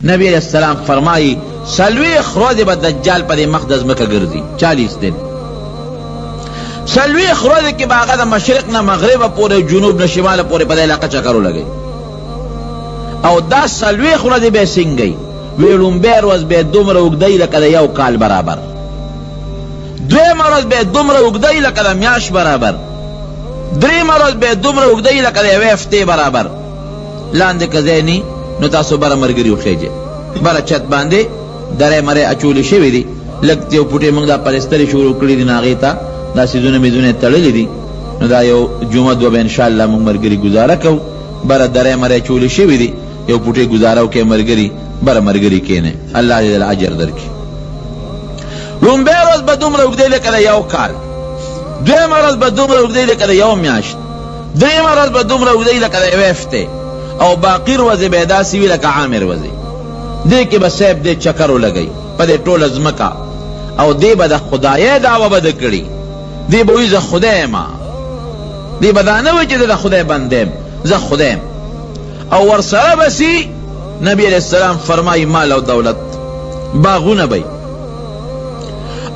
نبی علیہ السلام فرمائی سلویخ روز با دجال پر مقدس مکہ گردی 40 دن سلویخ روز کی باغا دا مشرق نا مغرب پورے جنوب نا شمال پورے پدہ علاقہ چکرو لگئی او دا سلویخ روز بے سنگئی ویلون بے روز بے دومر اگدئی لکہ دا یو کال برابر دویم روز بے دومر اگدئی لکہ دا میاش برابر دریم روز بے دومر اگدئی لکہ دا ویفتے برابر لاندے کزینی نو تاسو برا مرگری اخیجے برا چت باندے درے مرے اچولی شوی دی لگتی او پوٹے منگ دا پرستری شروع کری دی ناغیتا دا سیزون میزون تڑلی دی نو دا یو جمعہ دو بے انشاءاللہ منگ مرگری گزارا کو برا درے مرے اچولی شوی دی یو پوٹے گزاراو کے مرگری برا مرگری کینے اللہ دل عجر در کی لون بے روز بدوم رو اگدے لے کدے یو کال دویم روز بدوم رو اگدے لے کدے یو میاشت دریم روز بدوم رو اگدے لے کدے ویفتے او باقی روزی بیدا سیوی لکا عامر وزی دے کی بسیب دے چکرو لگئی پا دے طول ازمکا او دے با دا خدای دعوی با دکڑی دے بوئی زا خدای ما دے با دانوی چی دا خدای بندیم زا خدایم او ورسر بسی نبی علیہ السلام فرمائی مال او دولت باغون بی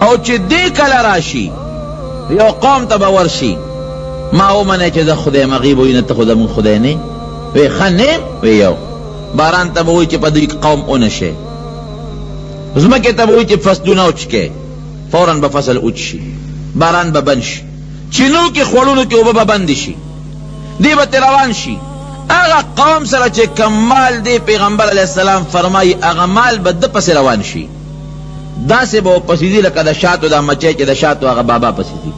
او چی دے کل راشی یو قوم تا باورشی ما او منی چی دا خدای مغیب ہوئی نتا خدا من خدای نی وی خنیم وی یو باران تا بوئی چی پا دوی قوم اونشے زمکی تا بوئی چی فصلون اوچکے فوراً با فصل اوچشی باران با بنش چینو کی خوڑونو کی اوبا با بندشی دی با تیروان شی اغا قوم سر چی کمال دی پیغمبر علیہ السلام فرمائی اغا مال با دا پس روان شی دا سے با پسیدی لکا دا شاتو دا مچے چی دا شاتو اغا بابا پسیدی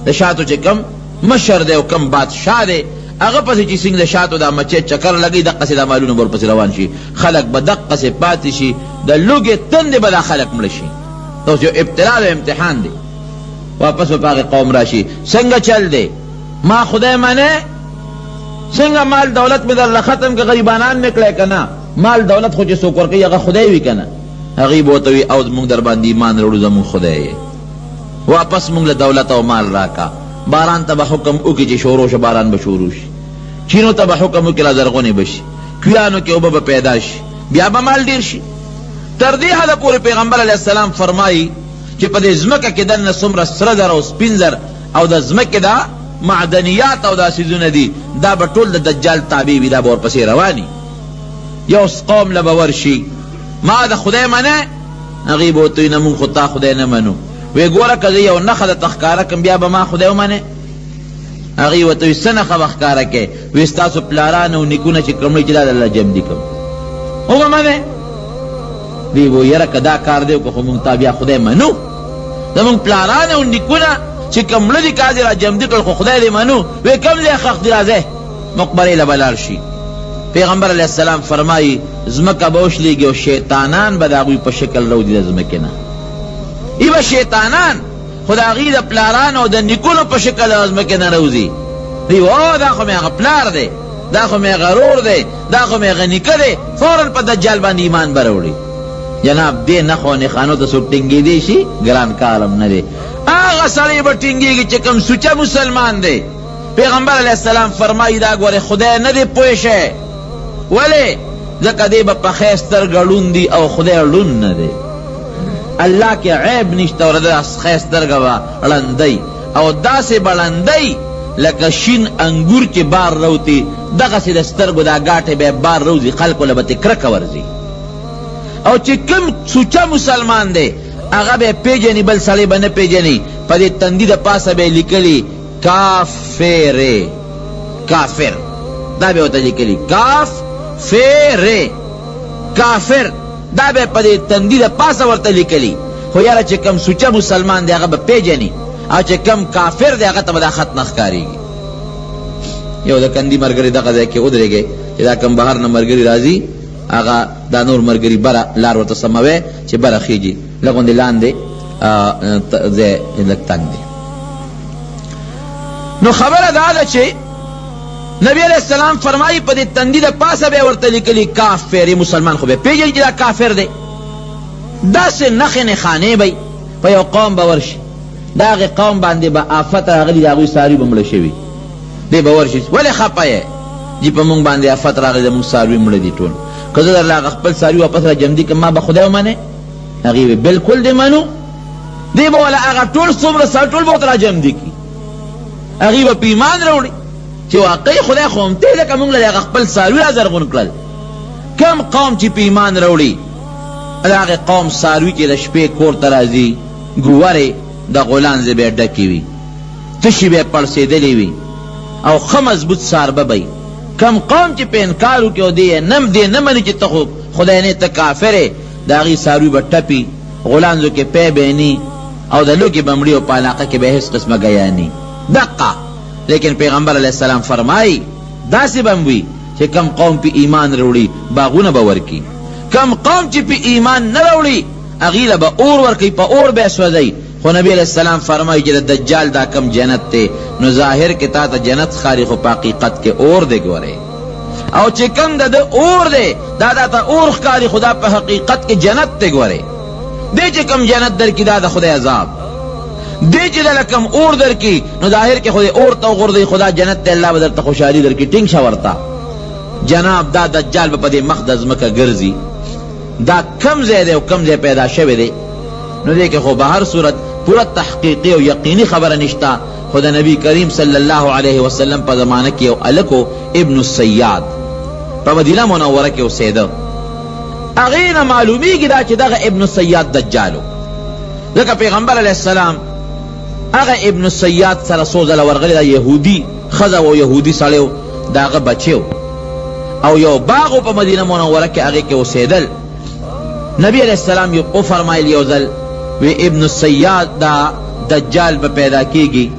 دا شاتو چی کم مشر دے و کم بادشاہ دے اگر پسی چی سنگ دا شاتو دا مچے چکر لگی دقا سی دا مالون بور پسی روان شی خلق با دقا سی پاتی شی دا لوگ تند با دا خلق ملشی تو جو ابتلا دا امتحان دے واپس با پاک قوم راشی سنگا چل دے ما خدای مانے سنگا مال دولت میں در ختم کے غریبانان نکلے کنا مال دولت خوچے سوکر کئی اگر خدای وی کنا غیب ہوتوی اوز مونگ در باندی ایمان روڑو زمون خدای واپس مونگ دولت و مال راکا باران تا با حکم اوکی چی شوروش باران بشوروش چینو تا با حکم اوکی لازرغونی بشی کیانو کی اوبا با پیداش بیا با مال دیر شی تردی حدا پوری پیغمبر علیہ السلام فرمائی چی پا دی زمکا کی دن سمر سردر او سپینزر او دا زمک دا معدنیات او دا سیزون دی دا با طول دا دجال تابیبی دا بور پسی روانی یا اس قوم لبور شی ما دا خدای منه نغیب ہوتوی نمون خطا خدای نمانو وی گورا کزی یو نخد تخکارا کم بیا با ما خدایو مانے اغی و توی سنخ بخکارا کے وی استاسو پلارانو نکونا چی کملی چی داد اللہ جم دی کم ہوگا مانے وی وہ یرا کدا کار دیو که خمون تابیا خدای منو دمون پلارانو نکونا چی کملی دی کازی را جم دی کل خو خدای دی منو وی کم دی خخ دی رازے مقبری لبلار شی پیغمبر علیہ السلام فرمائی زمکا بوش لیگی و شیطانان بداغوی پا شکل رو دی زمکینا ایبا شیطانان خدا غید پلاران او دا نکونو پا شکل ازمکی نروزی دیو او دا خو میغا پلار دے دا خو میغا رور دے دا خو میغا نکا دے فوراں پا دجال باند ایمان بروڑی جناب دے نخو نخانو تا سو ٹنگی دے شی گران کارم ندے آغا سالی با ٹنگی گی چکم سوچا مسلمان دے پیغمبر علیہ السلام فرمائی دا گوارے خدا ندے پوشے ولی زکا دے با پخیستر گلون دی او خدا لون ندے اللہ کے عیب نشتا اور دا خیس درگوا رندی او دا سے بلندی لکا شین انگور چی بار روتی دغا سی دسترگو دا گاٹے بے بار روزی خلقو لبتی کرک ورزی او چی کم سوچا مسلمان دے اگا بے پیجنی بل سالی بن پیجنی پا دی تندی دا پاسا بے لکلی کافر کافر دا بے ہوتا لکلی کافر دا بے پا دی تندی دا پاسا ورطا لکلی خو یارا چه کم سوچا مسلمان دے اگا با پیجنی او چه کم کافر دے اگا تا با دا خط نخکاری گی یو دا کندی مرگری دا قضای که ادرے گے دا کم بہر نا مرگری رازی اگا دا نور مرگری برا لار ورطا سموے چه برا خیجی لگون دی لان دے دے لگتنگ دے نو خبر دا چه نبی علیہ السلام فرمائی پا دی تندی دا پاسا بے ورطا لکلی کافر مسلمان خوبے پیجن جدا کافر دے دا سے نخن خانے بھئی پا یو قوم باورشی دا اغی قوم باندے با آفت راغلی دا اغوی ساری بملشوی دے باورشی ولی خپا ہے جی پا مونگ باندے آفت راغلی دا مونگ ساروی ملدی تون که زه درله هغه خپل څاروي واپس را جمدي کړم ما به خدای ومنې؟ هغې وی بلکل دې منو. دی به والا هغه ټول څومره سر ټول به ورته را جمدي کړي، هغې به په ایمان راوړي چې واقعي خدای خو همتی لکه موږ له هغه خپل څاروي را زرغون کړل. کم قوم چې په ایمان راوړي د هغې قوم څاروي چې د شپې کور ته راځي ګورې د غولانځې به یې ډکې وي، تشې به یې پړسېدلې وي او ښه مضبوط څاربه به وي. کم قوم چې په انکار وکړي او دی نه مني چې ته خو خدای نه ته کافر یې، د هغې څاروي به ټپي، غولانځو کې پی به ني او د لوږې به مړي او په علاقه کې به هېڅ قسمه ګیا ني دقه. لیکن پیغمبر علیه السلام فرمایي داسې به هم وي چې کم قوم په ایمان راوړي باغونه به ورکي، کم قوم چې په ایمان نه راوړي هغې له به اور ورکوي، په اور به یې سوځوي. خو نبی علیہ السلام فرمایي چې د دجال دا کم جنت دی نو ظاهر کې تا ته جنت ښکاري خو په حقیقت کې اور دی ګورې، او چې کم د اور دی دا ته اور ښکاري خو دا په حقیقت کې جنت دی ګورې. دی چې کم جنت درکړي دا د خدای عذاب، دی چې دله کم اور درکړي نو ظاهر کې خدای اور ته وغورځوي خدا جنت ته الله به درته خوشحالي درکړي. ټینګ شه ورته جناب دا دجال به په دې مخ د ځمکه ګرځي. دا کم ځای دی او کم ځای پیدا شوی دی نو دی کې خو به هر صورت پورا تحقیقی او یقینی خبره نشته. خو د نبی کریم صلی الله علیه وسلم په زمانه کې یو هلک ابن السیاد په مدینه منوره کې اوسېده. هغې نه معلومیږي دا چې دغه ابن السیاد دجال و، ځکه پیغمبر علیه السلام هغه ابن السیاد سره څو ځله ورغلی، دا یهودي ښځه و، یهودي سړی و، د هغه بچی و او یو باغ و په مدینه منوره کې هغې کې اوسېدل. نبی علیه السلام یو وفرمایل یو ځل وی ابن السیاد دا دجال به پیدا کیږي،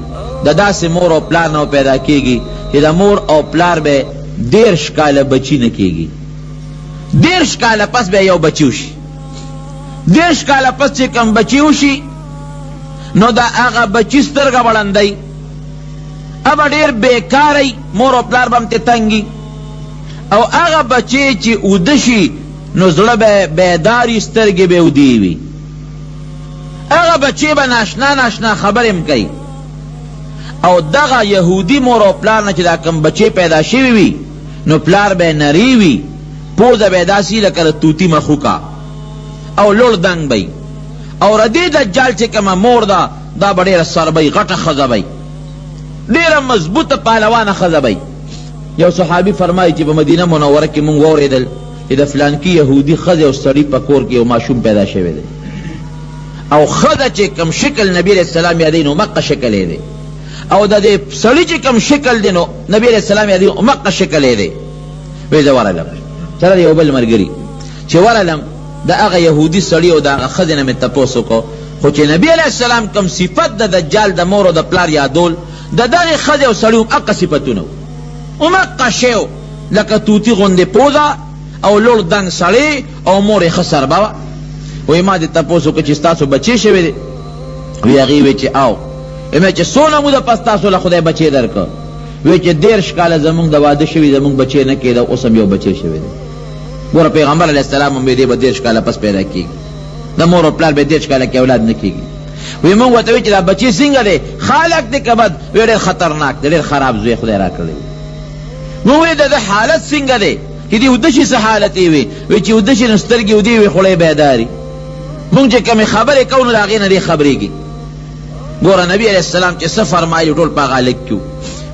د داسې مور او پلار نه پیدا کیږي چې د مور او پلار به 13 کاله بچی نه کیږي. 13 کاله پس به یو بچی وشي، 13 کاله پس چې کم بچی وشي نو دا هغه بچی سترګه وړندی ابا ډېر بیکاری، مور او پلار به هم ترې تنګي، او هغه بچی چې اوده شي نو زړه به بیداري، سترګې به اودې وي. هغه بچی به ناشنا ناشنا خبرې هم کوي، او دغه یهودي مور او پلار نه چې دا کم بچی پیدا شوي وي نو پلار به نری وي، پوزه به یې داسې لکه د طوطي مخوکه او لوړ دنګ به او ردې دجال چې کومه مور ده دا به ډېره سربی غټه ښځه به ډېره مضبوطه پهلوانه ښځه به. یو صحابي فرمایي چې په مدینه منوره کې مونږ واورېدل چې د فلانکي یهودي ښځې او سړي په کور کې یو ماشوم پیدا شوی دی، او ښځه چې کم شکل نبی علیہ السلام یادوي نو مقه شکل یې دی، او د دې سړي چې کم شکل دی نو نبی علیہ السلام یادوي مقه شکل یې دی. وی زه ورغلم چېرته د یو بل ملګري چې ورغلم د هغه یهودي سړي او د هغه ښځې نه مې تپوس وکړو، خو چې نبی علیہ السلام کم صفت د دجال د مور او د پلار یادول د دغې ښځې او سړي هم هغه صفتونه و، مقه شی و لکه طوطي غوندې پوزه او لوړ دنګ سړی او مور یې ښه سربه وه. وی ما دې تپوس وکړو چې ستاسو بچی شوی دی؟ وی هغې وی چې او مې چې څونه موده پس تاسو له خدای بچی درکړه؟ وی چې 13 کاله زمونږ د واده شوي زمونږ بچی نه کېده، اوس هم یو بچی شوی دی. ګوره پیغمبر علیه السلام هم دی به 13 کاله پس پیدا کېږي، د مور او پلار به 13 کاله کې اولاد نه کېږي. وی مونږ ورته وی چې دا بچی څنګه دی، خالق دی که بد؟ وی ډېر خطرناک دی، ډېر خراب زوی خدای را کړی. مونږ وی د حالت څنګه دی چې دې اوده شي څه حالت یې وي؟ وی چې اوده شي نو سترګې اودې وي خوله یې بیداري. مونږ چې کمې خبرې کوو نو د هغې نه دې خبرېږي. ګوره نبی علیہ السلام چې څه فرمایلي ټول په هغه هلک کې وو.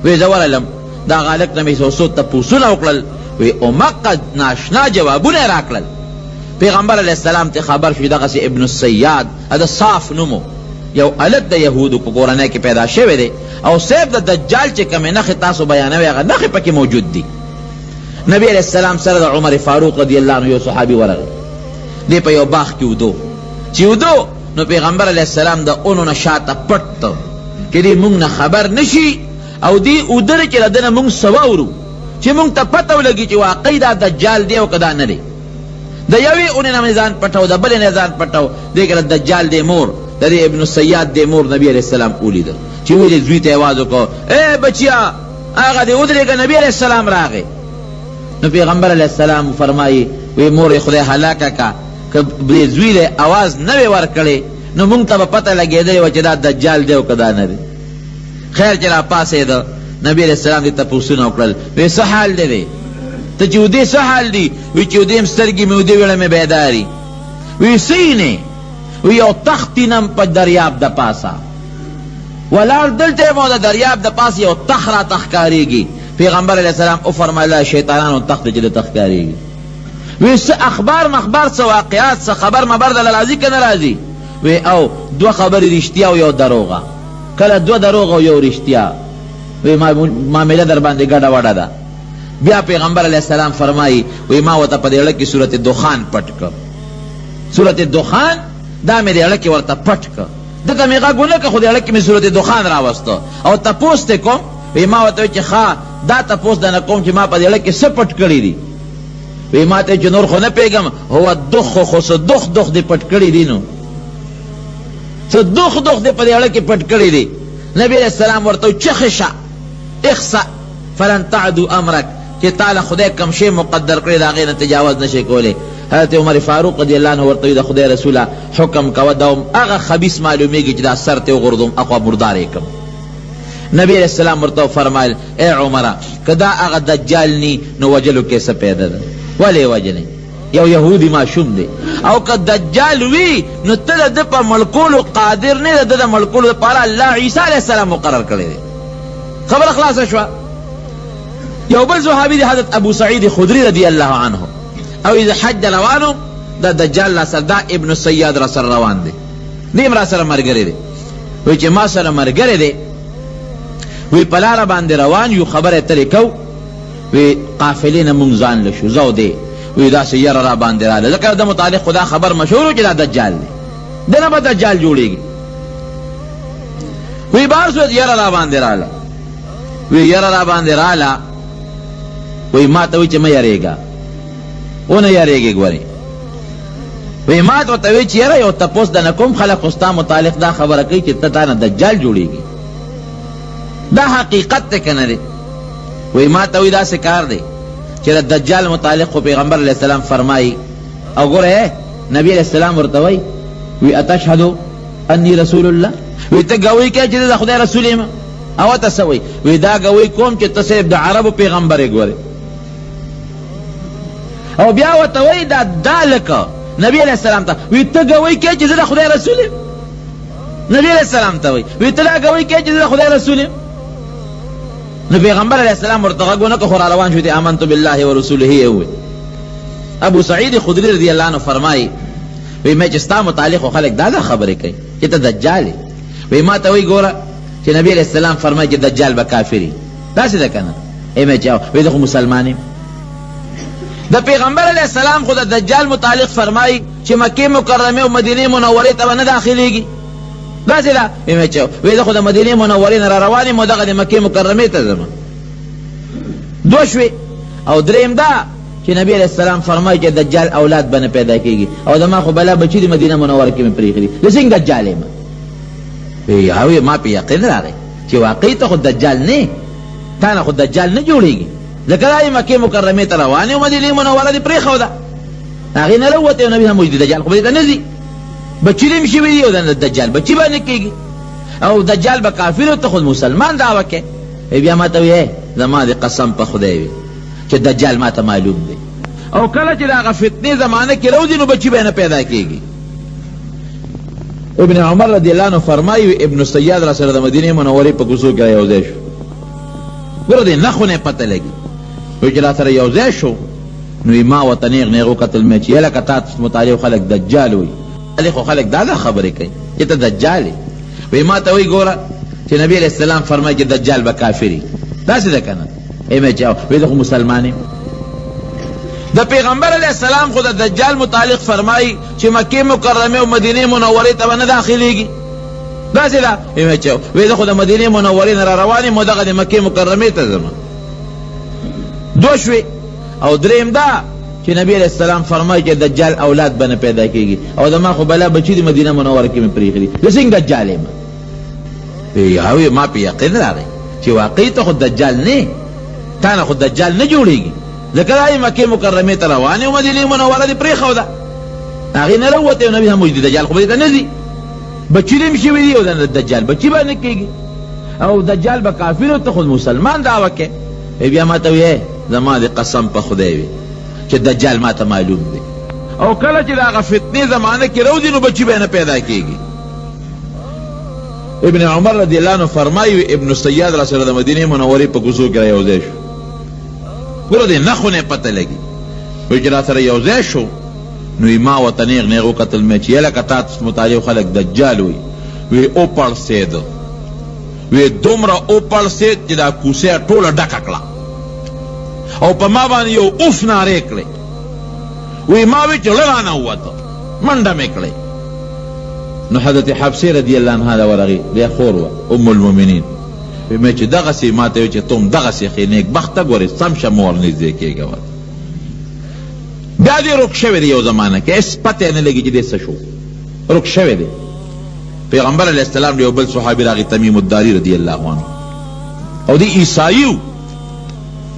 وی زه ورغلم د هغه هلک نه مې څو تپوسونه وکړل، وی اومقه ناشنا جوابونه یې راکړل. پیغمبر علیہ السلام ته خبر شو دغسې ابن السیاد د صاف نومو یو هلک د یهودو په کورنۍ کې پیدا شوی دی، او صرف د دجال چې کومې نښې تاسو بیانوي هغه نښې پکې موجود دي. نبی علیہ السلام سره د عمر فاروق رضی الله عنه یو صحابي ورغی، دی په یو باغ کې ودو، چې ودو نو پیغمبر علیہ السلام د اونو نه شاته پټ چې دی مونږ نه خبر نشي، او دی ودرې چې له ده نه مونږ څه واورو چې مونږ ته پته ولګي چې واقعي دا دجال دی او که دا نه دی. د یوې اونې نه مې ځان پټو، د بلې نه ځان پټو، دی که د دجال دی مور د دې ابن السیاد دی مور نبی علیہ السلام ولیده چې ولې زوی ته یې آواز وکړو ای بچیا هغه دی ودرېږه، نبی علیہ السلام راغی. نو پیغمبر علیہ السلام فرمایي وی مور یې خدای هلاکه که که دې زوی دی آواز نه وی ورکړی نو مونږ ته به پته لګېدلې وه چې دا دجال دی او که دا نه دی. خیر چې را پاسېده نبی علیہ السلام دې تپوسونه وکړل، وی څه حال دی دی؟ ته چې ودې څه حال دی؟ وی چې ودې سترګې مې ودې ویړه مې بیداري. وی سینې وی یو تختینم په دریاب د پاسه ولاړ دلته مو د دریاب د پاس یو تخ را تخکاریږي. پیغمبر علیہ السلام او فرمایله شیطانانو تخت چې د تخکاریږي. وی څه اخبار مخبار څه واقعات څه خبر مبر د راځي که نه راځي؟ وی او دوه خبرې رښتیا او یو دروغه. کله دوه دروغ او یو رښتیا. وی معامله در باندې ګډه وډه ده. بیا پیغمبر علیہ السلام فرمایي وی ما ورته په دې اړه کې سورت دخان پټ کړ. سورت دخان دا مې دې اړه کې ورته پټ کړ. دته مې غږ ونه کړ خو دې اړه کې مې سورت دخان راوسته او تپوس ته کوم. وی ما ورته چې ښه دا تپوس درنه کوم چې ما په دې اړه کې څه پټ کړي دي. وی ما ته چې نور خو نه پوهېږم هو دخ خو څه دخ دې پټ کړي دي. نو څه دخ دې په دې اړه کې پټ کړي دي. نبی علیہ السلام ورته چخې شه اخسأ فلن تعدو امرک چې تعالی خدای کم شی مقدر کړی د هغې نه تجاوز نشي کولی. حضرت عمر فاروق رضی الله عنه ورته د خدای رسوله حکم کوه دا هغه خبیث معلومیږي چې دا سر ته وغورځوم اخوا مردار یې کړم. نبی علیہ السلام ورته فرمایل ای عمره که دا هغه دجال نی نو وجلو کې څه پیدا ده؟ ولې وجنې؟ یو یهودي ماشوم دی. او که دجال وي نو ته د په ملکولو قادر نه د ملکولو لپاره الله عیسی علیہ السلام مقرر کړی دی. خبره خلاصه شوه. یو بل صحابي دی حضرت ابو سعید خدری رضی الله عنه او اذا حج روانو دا دجال را سره دا ابن سیاد را سره روان دی. دیم را سره مرګری دی. وی چې ما سره مرګری دی وی په لاره باندې روان یو خبره ترې کو. وی قافلې نه مونږ ځان لشو زو دی. وی داسې یره را باندې راله ځکه د متعلق خدا خبر مشهور چې دا دجال دی دنه به دجال جوړیږي. وی بار صورت یره را باندې راله. وی یره را باندې راله. وی ما ته وی چې مه یریږه ونه یریږي. ګورې وی ما ته ورته وی چې یره یو تپوس دنه کوم خلق خو ستا متعلق دا خبره کوي چې ته تا نه دجال جوړیږي. دا حقیقت دی که نه دی؟ وی ما ته وی داسې کار دی چې د دجال متعلق خو پیغمبر علیہ السلام فرمایي. او ګوره نبی علیہ السلام ورته وی اتشهدو انی رسول الله. وی ته ګوی کوې چې د خدای رسول یم؟ او ته څه وی؟ وی دا ګوی کوم چې ته صرف د عربو پیغمبر یې. ګورې او بیا ورته وی دا لکه نبی علیہ السلام ته وی ته ګوی کوې چې زه د خدای رسول یم؟ نبی علیہ السلام ته وی ته دا ګوی کوې چې زه د خدای رسول یم؟ نو پیغمبر علیہ السلام ورته غږ ونه کړ خو را روان شو. آمنت بالله ورسوله یې وویل. ابو سعید خدری رضی الله عنه فرمایي وی مې چې ستا متعلق خلک دا خبرې کوي چې ته دجال یې. وی ما ته وی ګوره چې نبی علیہ السلام فرمایي چې دجال به کافري. داسې ده که نه؟ ای مې چې وی زه خو مسلمان یم. د پیغمبر علیہ السلام خو د دجال متعلق فرمایي چې مکې مکرمه او مدینې منورې ته به نه داخلېږي. داسې ده؟ وی مې چې وی زه خو د مدینې منورې نه را روان یم او دغه د مکې مکرمې ته ځم. دوه شوې. او درېیم دا چې نبی علیہ السلام فرمایي چې دجال اولاد به نه پیدا کېږي او زما خو بلا بچي د مدینه منوره کې مې پرېښي دي. زه څنګه دجال یم؟ وی ما په یقین راغی چې واقعي ته خو دجال نه تا نه خو دجال نه جوړېږي ځکه دا یې مکې مکرمې ته روان یې او مدینې منوره دې پرېښوده هغې نه راووتی او نبي هم وایي دجال خو به دې ته نه ځي بچي دې هم شوي دي او د دجال بچي به نه کېږي او دجال به کافر او ته خود مسلمان دعوه کې. بیا ما ته وی زما دې قسم په خدای وي چې دجال ما ته معلوم دی او کله چې د هغه فتنې زمانه کې راوځي نو بچي به نه پیدا کېږي. ابن عمر رضی الله عنه فرمایي ابن سیاد را سره د مدینې منورې په کوڅو کې یوځای شو. ګوره دې نښو نه پته لګي. وی چې را سره یوځای شو نو ما ورته نیغ نیغ وکتل مې چې یلکه تا متعلق خلک دجال وایي خو خلک دا خبرې کوي چې ته دجال یې. وی ما ته وی ګوره چې نبی علیہ السلام فرمایي چې دجال به کافري. داسې ده که نه؟ ای مې چې وی زه خو مسلمان یم. د پیغمبر علیہ السلام خو د دجال متعلق فرمایي چې مکې مکرمه او مدینې منورې ته به نه داخلېږي. داسې ده؟ ای مې چې وی زه خو د مدینې منورې نه را روان یم او دغه د مکې مکرمې ته ځم. دوه شوې. او درېیم دا چې نبی علیہ السلام فرمایي چې دجال اولاد به نه پیدا کېږي او زما خو بلا بچي د مدینه منوره کې مې پرېښي دي. زه څنګه دجال یم؟ وی ما په یقین راغی چې واقعي ته خو دجال نه تا نه خو دجال نه جوړېږي ځکه دا یې مکې مکرمې ته روان یې او مدینې منوره دې پرېښوده هغې نه راووتی او نبي هم وایي دجال خو به دې ته نه ځي بچي دې هم شوي دي او د دجال بچي به نه کېږي او دجال به کافر او ته خود مسلمان دعوه کې. بیا ما ته وی زما د قسم په خدای وي چې دجال ما ته معلوم دی او کله چې د هغه فتنې زمانه کې روځي نو بچي به نه پیدا کېږي. ابن عمر رضی الله عنه فرمایي ابن سیاد را سره د مدینې منورې په کوڅو کې را یوځای شو. ګوره د نښو نه پته لګي. وایي چې را سره یوځای شو نو ما ورته نیغ نیغ وکتل مې چې یلکه تا مطالعه خلک دجال وایي. وی او پړسېده، وی دومره او پړسېد چې دا کوڅه ټوله ډکه کړه او په ما باندې یو اوف نارې کړې. وی ما وی چې زړه رانه ووته، منډه مې کړې. نو حضرت حفصه رضی الله عنها دا ورغی بیا خور وه ام المؤمنین. وی مې چې دغسې ما ته وی چې تم دغسې ښې نیکبخته ګورې سم شه مور نږدې کېږه. بیا دې رک شوی دی یو زمانه کې هېڅ پته نه لګي چې دې څه شو، رک شوی دی. پیغمبر علیہ السلام یو بل صحابی راغی تمیم الداری رضی اللہ عنہ او دی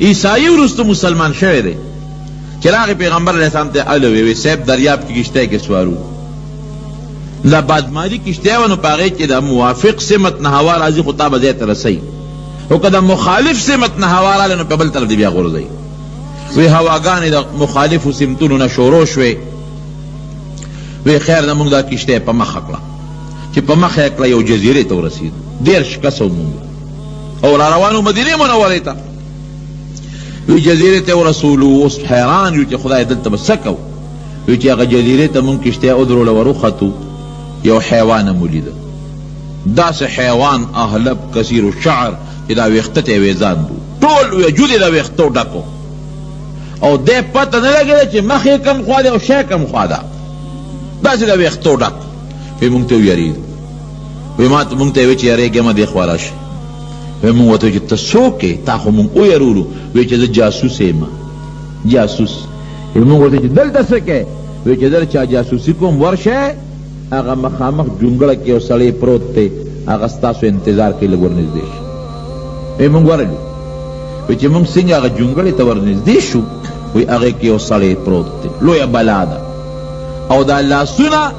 عیسائی رستو مسلمان شوی دی چې راغی پیغمبر علیہ السلام ته الوی وی صاحب دریاب کی کشته کې سوارو لا بادماری کشته ونه پاغه کې د موافق سمت نه هوا راځي خطاب ځای ته رسي او کله مخالف سمت نه هوا رااله نو په بل طرف دی بیا غورځي. وی هواګانې د مخالف سمتونو نه شروع شوې. وی خیر د موږ دا کشته په مخ کړه چې په مخ یې کړه یو جزیرې ته ورسېد. 10 کسه وموږ او را روانو مدینې منورې ته. وی جزیرې ته ورسولو. اوس حیران یو چې خدای دلته به څه کوو. وی چې هغه جزیرې ته موږ کشتۍ ودروله وروختو یو حیوان مو لیده، داسې حیوان اهلب کثیر الشعر چې دا ویښته ته یې ویزان بو، ټول وجود یې د ویښتو ډکو او دی پته نه لګېده چې مخ یې کم خوا دی او شی کم خوا ده، داسې د ویښتو ډک. وی موږ ته ویرېدو. وی ما موږ ته یې وی چې یارېږمه دې خوا راشي. وی موږ ورته وی چې ته څوک یې؟ تا خو موږ ویرولو. وی چې زه جاسوس یم. جاسوس. وی موږ ورته چې دلته څه کوې؟ وی چې در چا جاسوسي کوم ورشه هغه مخامخ جونګړه کې یو سړی پروت دی هغه ستاسو انتظار کوي لږ ورنږدې شي. وی موږ ورغلو. وی چې موږ څنګه هغه جونګړې ته ورنږدې شو وی هغې کې یو سړی پروت دی، لویه بلا ده او دا لاسونه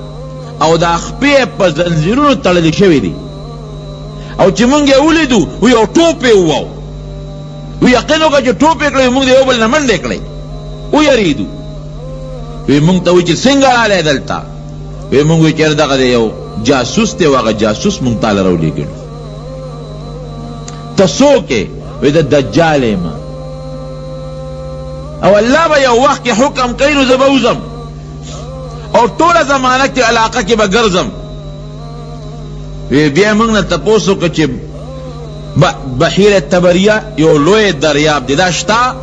او دا خپې په زنځیرونو تړلې شوي دي او چې موږ یې ولیدو وی یو ټوپ یې وواو. وی یقین وکړه چې ټوپ یې کړی موږ د یو بل نه منډې کړی ویرېدو. وی موږ ته وی چې څنګه رالی دلته؟ وی موږ وی چېرې دغه د یو جاسوس دی او هغه جاسوس موږ تاله راولېږلو. ته څوک یې؟ وی د دجال یم او الله به یو وخت کې حکم کوي نو زه به وځم او ټوله زمانه کې علاقه کې به ګرځم. بیا موږ نه تپوس وکړه چې بحیره تبریه یو لوی دریاب دی دا شته؟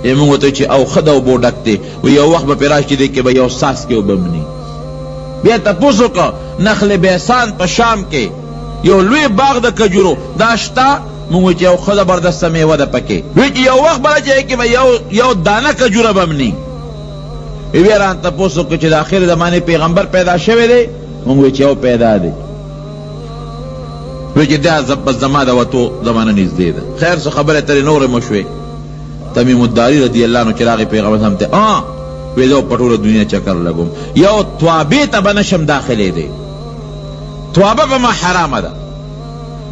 موږ ورته چې او ښه د اوبو ډک دی. یو وخت به پرې راشي دی کې به یو څاڅکې اوبه مني. بیا تپوس وکړه نخل بیسان په شام کې یو لوی باغ د کجورو دا شته؟ موږ وایو چې یو ښه زبردسته میوه ده پکې. وایي چې یو وخت به راځي کې به یو دانه کجوره به مني. بیا رانه تپوس وکړه چې د آخر زمانې پیغمبر پیدا شوی دی؟ موږ وایو چې یو پیدا دی. وایي چې دا بس زما د وتو زمانه نږدې ده. خیر څه خبرې ترې نورې مو شوې. تمیم الداری رضی الله عنه چې راغی پیغمبر صاحب ته وی زه په ټوله دنیا چکر لګوم یو توابې ته به نشم داخلېدی، توابه به ما حرامه ده.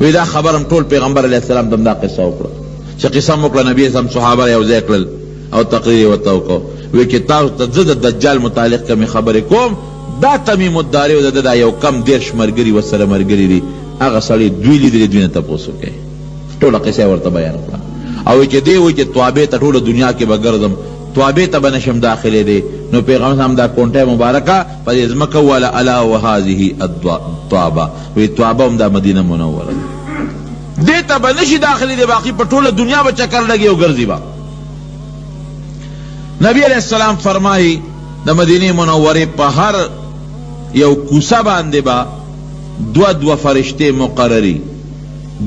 وی دا خبر هم ټول پیغمبر علیه السلام ته هم دا قصه وکړه چې قصه هم وکړه. نبي اسلام صحابه یو ځای کړل او تقریر یې ورته وکړو. وی چې تاسو ته زه د دجال متعلق کمې خبرې کوم دا تمیم الداري او د دا یو کم 10 ملګري ورسره ملګري دي هغه سړي دوی لیدلي دوی نه تپوس وکړئ. ټوله قصه یې ورته بیان کړه او چې دی وایي چې توابې ته ټوله دنیا کې به ګرځم توابې ته به نشم داخلېدی. نو پیغمبر صاحب دا کونټه مبارکه په دې ځمکه وویله الا وهذه الطوابه. وایي توابه هم دا مدینه منوره ده، دې ته به نشي داخلېدی، باقي په ټوله دنیا به چکر لګي او ګرځي به. نبی علیہ السلام فرمایي د مدینې منورې په هر یو کوڅه باندې به دوه فرشتې مقرري.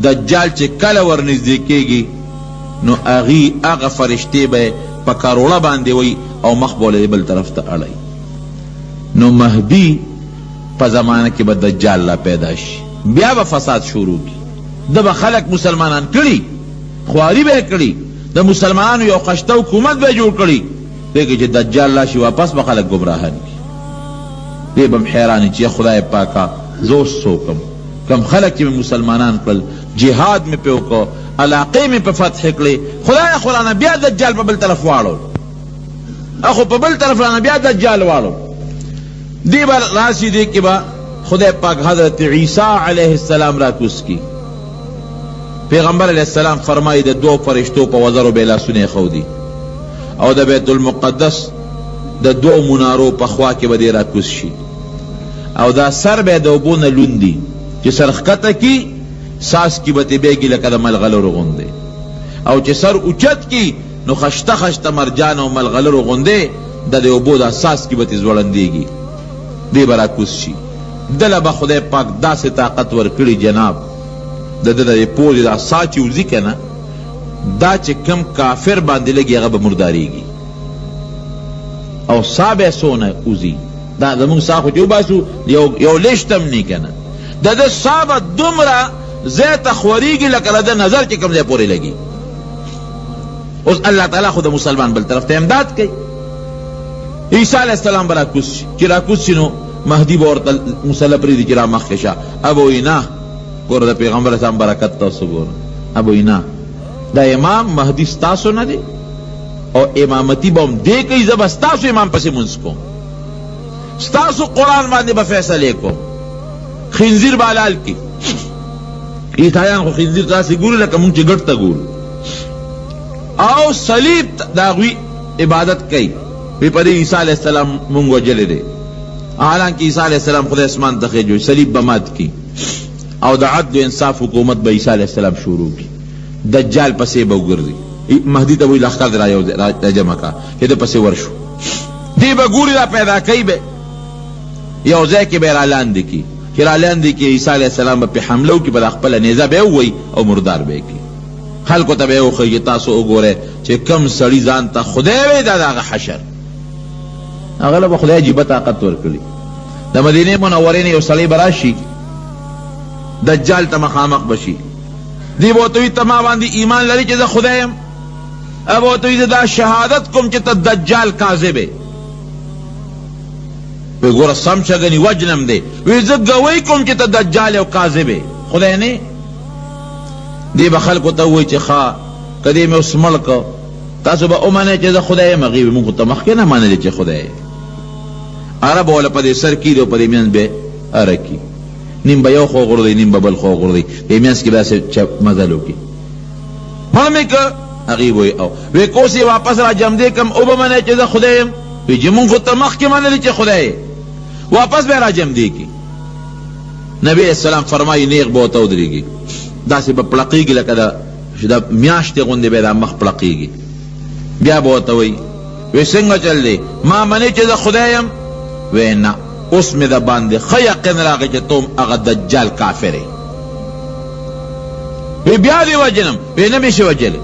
دجال چې کله ورنږدې کېږي نو هغه فرشتې به په کروړه باندې وي او مخ به بل طرف ته اړوي. نو مهدي په زمانه کې به دجال لا پیدا شي، بیا به فساد شروع کی. ده به خلق مسلمانان کړي، خواري به کړي، د مسلمانانو یو خشته حکومت به جوړ کړي. دیکھئے چې دجال لا شي واپس به خلق گمراهان کی. دی به حیران چې خدای پاکا زه اوس څوک کم خلق چې مسلمانان کړل، جهاد مې پې وکړو علاقې مې په فتح کړې. خدای قرآن بیا دجال په بل طرف واړو، اخو په بل طرف رانه بیا دجال واړو. دی بر راشي دی کې با خدای پاک حضرت عیسی علیہ السلام را کوز کی. پیغمبر علیہ السلام فرمائی د دو فرشتو په وزرو به لاسونه خودي او د بیت المقدس د دو منارو په خوا کې به دی را کوز شي او دا سر به د اوبونه لوندي چې سرخکته کی ساس کی به بیږي لکه د ملغلرو غوندې، او چې سر اوچت کی نو خشته خشته مرجان او ملغلرو غوندې د اوبو د ساس کی به ځوړندېږي، دی به را کوز شي. دله به خدای پاک داسې طاقت ورکړي جناب د پوزې دا سا چې وځي که نه، دا چې کم کافر باندې لګي هغه به مردارېږي او سا به څونه وځي. دا زمونږ سا خو چې وباسو یو لیشتم نی که نه، د ده سا به دومره ځای ته خورېږي لکه د ده نظر چې کوم ځای پورې لګي. اوس الله تعالی خو د مسلمان بل طرف ته امداد کوي. عیسی علیہ السلام به راکوز شي، چې راکوز شي نو مهدي به ورته مسله پرېږدي چې را مخکې شه. ابویي نه، ګوره د پیغمبر اسلام برکت تاسو ګوره. ابویي نه، دا امام مهدي ستاسو نه دی او امامتي به هم دی کوي، زه به ستاسو امام پسې مونځ کوم، ستاسو قرآن باندې به فیصلې کوم، خنزیر به حلال کړي. عیسایان خو خنزیر تاسې ګوري لکه مونږ چې ګډ ته ګورو، او صلیب د هغوی عبادت کوي. وی په دې عیسی علیہ السلام مونږ وجلی دی، حالانکه عیسی علیہ السلام خدای اسمان ته خېجوي، صلیب به مات کی او د عدل و انصاف حکومت به عیسی علیہ السلام شروع کی. دجال پسې به وګرځي، مهدي ته وی لښکر را جمع کا چې ده پسې ورشو، دی به ګوري را پیدا کوي، به یو ځای کې به را لاندې کی، چې را لاندې کی عیسی علیہ السلام به پې حمله وکړي، به د خپله نیزه به ووهي او مردار به یې کړي. خلکو ته به یې وښیي تاسو وګورئ چې کم سړي ځان ته خدای وی دا د هغه حشر، هغه له به خدای عجیبه طاقت ورکړي. د مدینې منورې نه یو سړی به راشي دجال ته مخامخ بشي، دی به ورته وي ته ما باندې ایمان لري چې زه خدای یم؟ به ورته وي زه دا شهادت کوم چې ته دجال کاذب یې. وی ګوره سم شه ګنې وجنم دی، وی زه ګوی کوم چې ته دجال او کاذب یې، خدای نه. دی به خلکو ته ووایي چې ښه که دې مې اوس مړ که تاسو به ومنئ چې زه خدای یم؟ هغې وي موږ خو ته مخکې نه منلې چې خدای یې. اره به وله په دې سر کېږدي او په دې منځ به اره کي، نیم به یو خوا غورځوي نیم به بل خوا غورځوي، دې منځ کې به داسې مزل وکړي. مړ مې که؟ هغې به وایي او وی که اوس یې واپس را جمدې کړم او به منئ چې زه خدای یم؟ وی چې مونږ خو ته مخکې منلې چې خدای یې، واپس به یې را جمدې کړي. نبي علیہ السلام فرمایي نیغ به ورته ودرېږي، داسې به پړقېږي لکه د میاشتې غوندې به یې دا مخ پړقېږي. بیا به ورته وایي وی څنګه چل دی، ما منې چې زه خدای یم؟ وی نه، اوس مې د باندې ښه یقین راغی چې ته هغه دجال کافر یې. وی بیا دې وجنم؟ وی نه مې شي وجلی.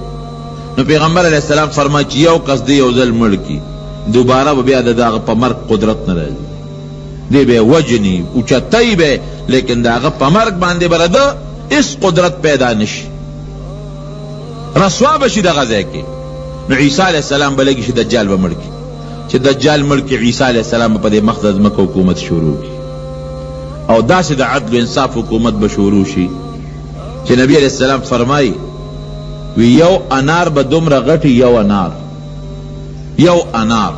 نو پیغمبر علیہ السلام فرمایي چې یو کس دی یو ځل مړ کي، دوباره به بیا د هغه په مرګ قدرت نه راځي، دی به وجني اوچتی به، لیکن د هغه په مرګ باندې به د هېڅ قدرت پیدا نشي، رسوا به شي دغه ځای کې. نو عیسی علیہ السلام به لګي چې دجال به مړ کي، چې دجال مړ کي عیسی علیہ السلام به په دې مخ د ځمکه حکومت شروع کړي او داسې د عدل و انصاف حکومت به شروع شي چې نبی علیہ السلام فرمایي وی یو انار به دومره غټي، یو انار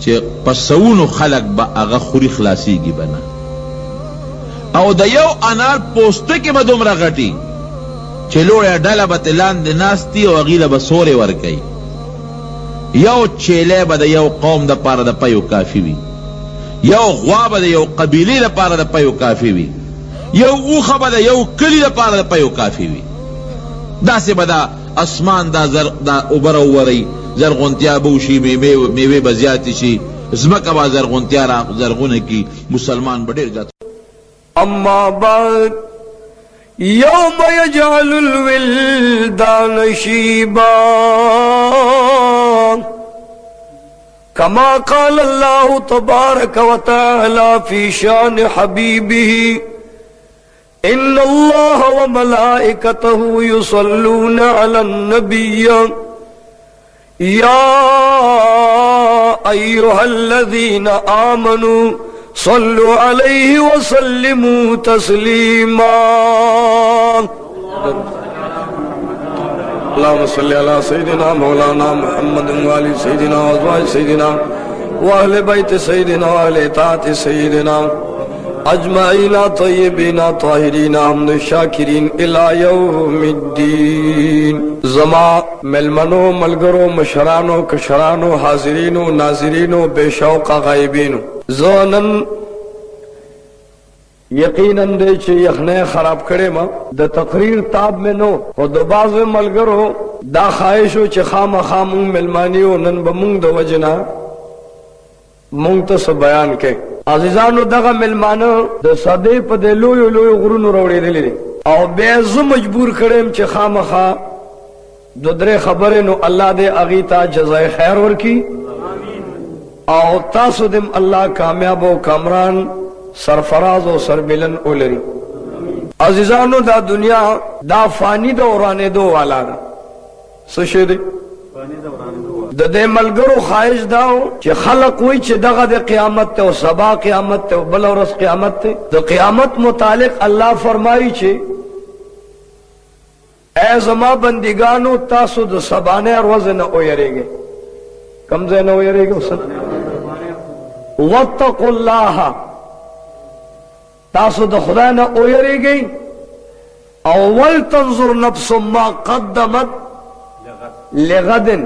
چې په سوونو خلق به هغه خوري خلاصیږي به نه، او د یو انار پوستکې به دومره غټي چې لوړه ډله به ترې لاندې ناستي او هغې له به سورې ورکوي. یو چیلی به د یو قوم دپاره د پیو کافي وي، یو غوا به د یو قبیلې دپاره د پیو کافي وي، یو اوښه به د یو کلي دپاره د پیو کافي وي. داسې به دا اسمان دا اوبه راوورئ، زرغونتیا به وشي، میوې به زیاتې شي، ځمکه به زرغونتیا زرغونه کي، مسلمان به ډېر زیات. اما بعد یوم یجعل الولدان شیبا کما قال اللہ تبارک وتعالی فی شان حبیبہ ان اللہ وملائکتہ یصلون علی النبی یا ایہا الذین آمنوا صلوا علیہ وسلموا تسلیما. اللهم صل على سيدنا مولانا محمد وعلى سيدنا وازواج سيدنا واهل بيت سيدنا واهل اطاعت سيدنا اجمعین طیبین طاہرین حمد شاکرین الی یوم الدین. زما ملمنو ملگرو مشرانو کشرانو حاضرینو ناظرینو بے شوق غائبینو زونن یقیناً دے چھ یخنے خراب کرے ما دا تقریر تاب میں نو و دا باز ملگرو دا خواہشو چھ خام خامون ملمانیو نن بمونگ دا وجنا مونگ تا سب بیان کے عزیزانو دغه ملمانو د صدې په د لوی لوی غرونو راوړېدلې دي او بیا زه مجبور کړم چې خامخا دو درې خبرې نو الله دې هغې ته جزای خیر ورکي او تاسو دم الله کامیاب او کامران سرفراز او سربلن ولري. عزیزانو دا دنیا دا فانی دا ورانېدو والا ده. څه شی دی؟ د دې ملګرو خواهش داو چې خلق وای چې دغه د قیامت ته او سبا قیامت ته او بل ورځ قیامت ته د قیامت متعلق الله فرمایي چې اے زما بندگانو تاسو د سبانه ورځ نه اوریږئ. کوم ځای نه اوریږئ؟ واتقوا الله تاسو د خدای نه اوریږئ او ولتنظر نفس ما قدمت لغدن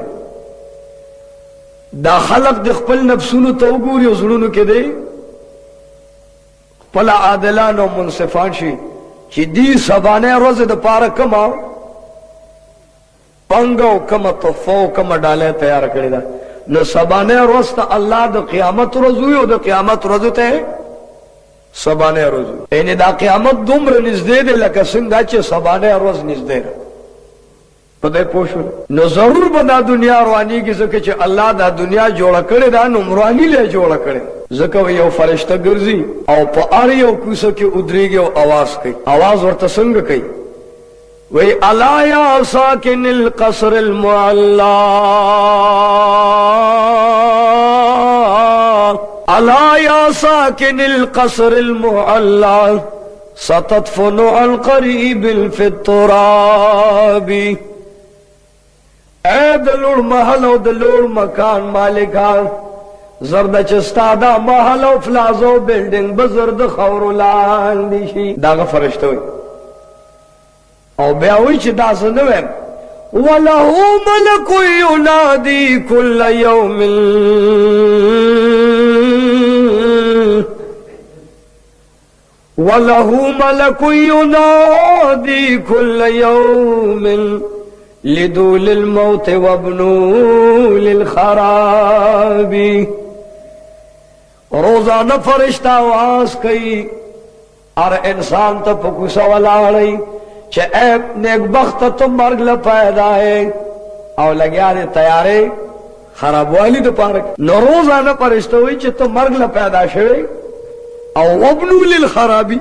دا خلق د خپل نفسونو ته وګوري او زړونو کې دی خپل عادلان او منصفان شي چې دی سبانه ورځ د پاره کما پنګو کما توفو کما ډاله تیار کړی دا نو سبانه ورځ ته الله د قیامت ورځ او د قیامت ورځ ته سبانه ورځ ان دا قیامت دومره نږدې دی لکه څنګه چې سبانه ورځ نږدې ده پدې پوښو نو ضرور به دا دنیا رواني کې ځکه چې الله دا دنیا جوړ کړي دا نو رواني له جوړ کړي ځکه یو فرشته ګرځي او په اړ یو کوڅه کې ودرېږي او आवाज کوي. आवाज ورته څنګه کوي؟ وی الا یا ساکن القصر المعلا الا یا ساکن القصر المعلا ستدفن عن قریب فی التراب. اے دلوڑ محل او دلوڑ مکان مالکان زرد چستا دا محل او فلازو بلڈنگ بزرد خورو لاندی شی داغا فرشتوی او بیاوی چی دا سنویم وَلَهُ مَلَكُ يُنَادِي كُلَّ يَوْمٍ وَلَهُ مَلَكُ يُنَادِي كُلَّ يَوْمٍ لدول الموت وابنو للخراب. روزانہ فرشتہ آواز کئی اور انسان تا پکوسا ولاڑی چھے اے نیک بخت تم مرگ لپیدا ہے او لگیا دے تیارے خراب والی دو پارک نو روزانہ فرشتہ ہوئی چھے تم مرگ لپیدا شوئی او وابنو للخرابی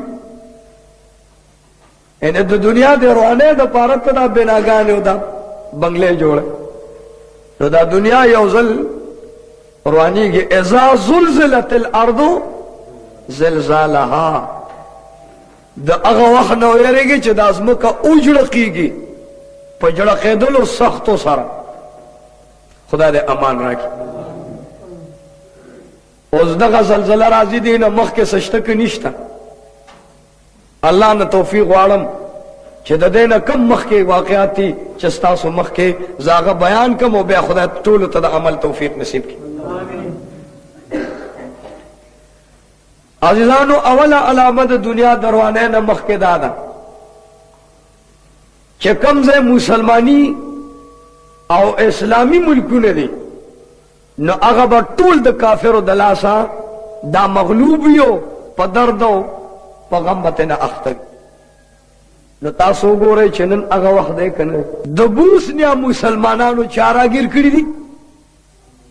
انہیں دو دنیا دے روانے دا پارک دا بناگانے دا بنگلے جوڑے نو دا دنیا یوزل روانی کی اذا زلزلت الارض زلزالها دا اغا وقت نو یرے گی چھ دا ازمکا اجڑقی گی پا جڑقی دلو سختو سارا خدا دے امان راکی. اوز دغا زلزلہ رازی دینا مخ کے سشتک نشتا اللہ نے توفیق وارم چې د دینه کم مخ کې واقعات دي چې ستاسو مخ کې زاغه بیان کوم او بیا خدای ټول ته د عمل توفیق نصیب کړي. عزیزانو اوله علامه د دنیا دروانه نه مخ کې دادا چې کوم ځای مسلمانی او اسلامی ملکونه دي نو هغه به ټول د کافرو د لاسه دا مغلوب یو په درد او په غم به نه اخته. نو تاسو ګورئ چې نن هغه وخت دی کنه د بوسنیا مسلمانانو چاراګیر کړی دي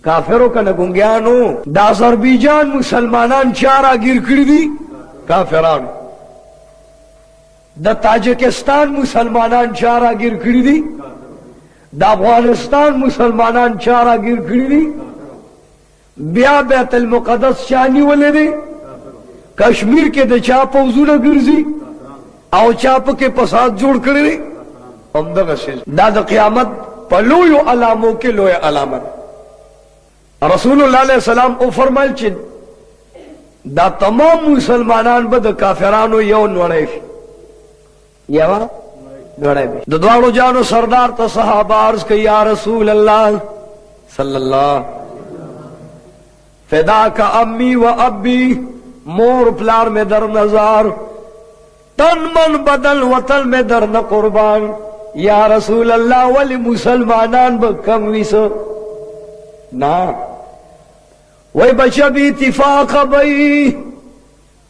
کافرو کنه ګونګیانو د آذربایجان مسلمانان چاراګیر کړی دي کافرانو د تاجکستان مسلمانان چاراګیر کړی دي د افغانستان مسلمانان چاراګیر کړی دي بیا بیت المقدس چانی ولري کشمیر کې د چا پوزونه ګرځي او چا پکې فساد جوړ کړی همدغه شی دا د قیامت په لویو علامو کې لوی علامت. رسول الله علیه السلام او فرمایل چې دا تمام مسلمانان به د کافرانو یو نوړی شي، یو نوړی به. د دواړو جانو سردار ته صحابه عرض کوي یا رسول الله صلی الله فداک امی و ابی، مور پلار میں در نظار، تن من بدل وطن میں در نہ قربان. یا رسول اللہ ولی مسلمانان با کم ویسو نا وی بچہ بھی اتفاق بئی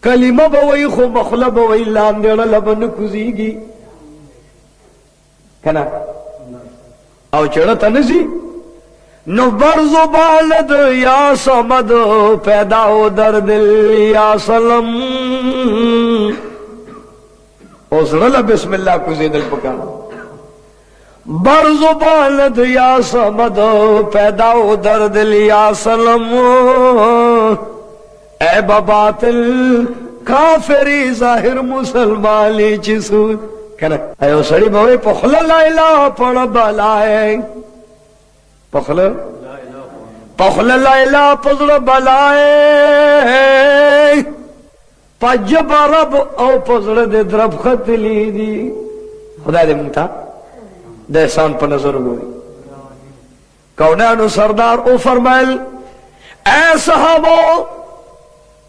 کلمہ بوئی خو مخلب بوئی لاندیڑ لبن کزیگی کنا او چڑتا نسی نو برزو بالد یا سمد پیدا ہو در دل یا سلم اس رلا بسم اللہ کو زیدل پکانا برزو بالد یا سمد پیدا ہو در دل یا سلم اے بباطل کافری ظاہر مسلمانی چسو کنا ایو سڑی بوئی پخل لا الہ پڑ بلائے پخل لا الہ پزر بلائے پجب رب او پزر دے درب خط لی دی. خدا دے منتا دے احسان پر نظر گوئی کونانو سردار او فرمائل اے صحابو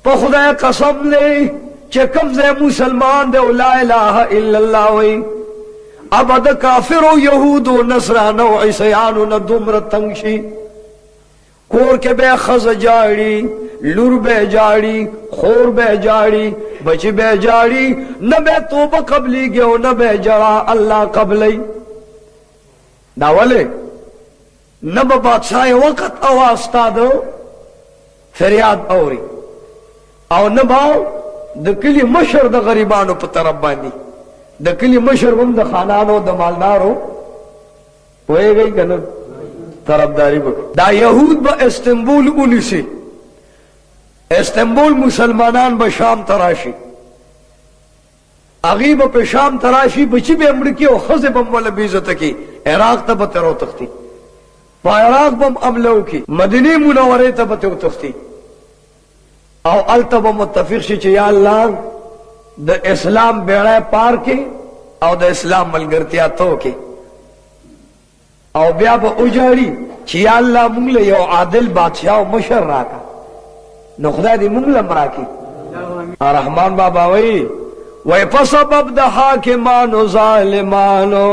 پا خدا قسم لے چکم زے مسلمان دے لا الہ الا اللہ وی اب دا کافر و یہود و نصران و عیسیان و ندومر تنگشی کور کے بے خز جاڑی لور بے جاڑی خور بے جاڑی بچی بے جاڑی نہ بے توبہ قبلی گیو نہ بے جڑا اللہ قبلی ناولے نہ با بادشاہ وقت آواستا دو فریاد اوری او نہ باو دکلی مشر دا غریبانو پا طرف باندی دکلی مشر هم دا خانانو دا مالدارو ہوئے گئی کنا طرفداری بک. دا یہود با استنبول اونیسی، استنبول مسلمانان با شام تراشی، اغیب پہ شام تراشی بچی بے امرکی و خزب ام والا بیزت کی عراق تا بترو تختی پا عراق بم عملو کی مدینی منوری تا بترو تختی او التا با متفق شی چی یا اللہ دا اسلام بیڑای پار کی او دا اسلام ملگرتیا تو کی او بیا با اجاڑی چی یا اللہ منگل یو عادل بادشاہ و مشر راکا نو خدا دی منگل مراکی. رحمان بابا وی وی پسبب دا حاکمانو ظالمانو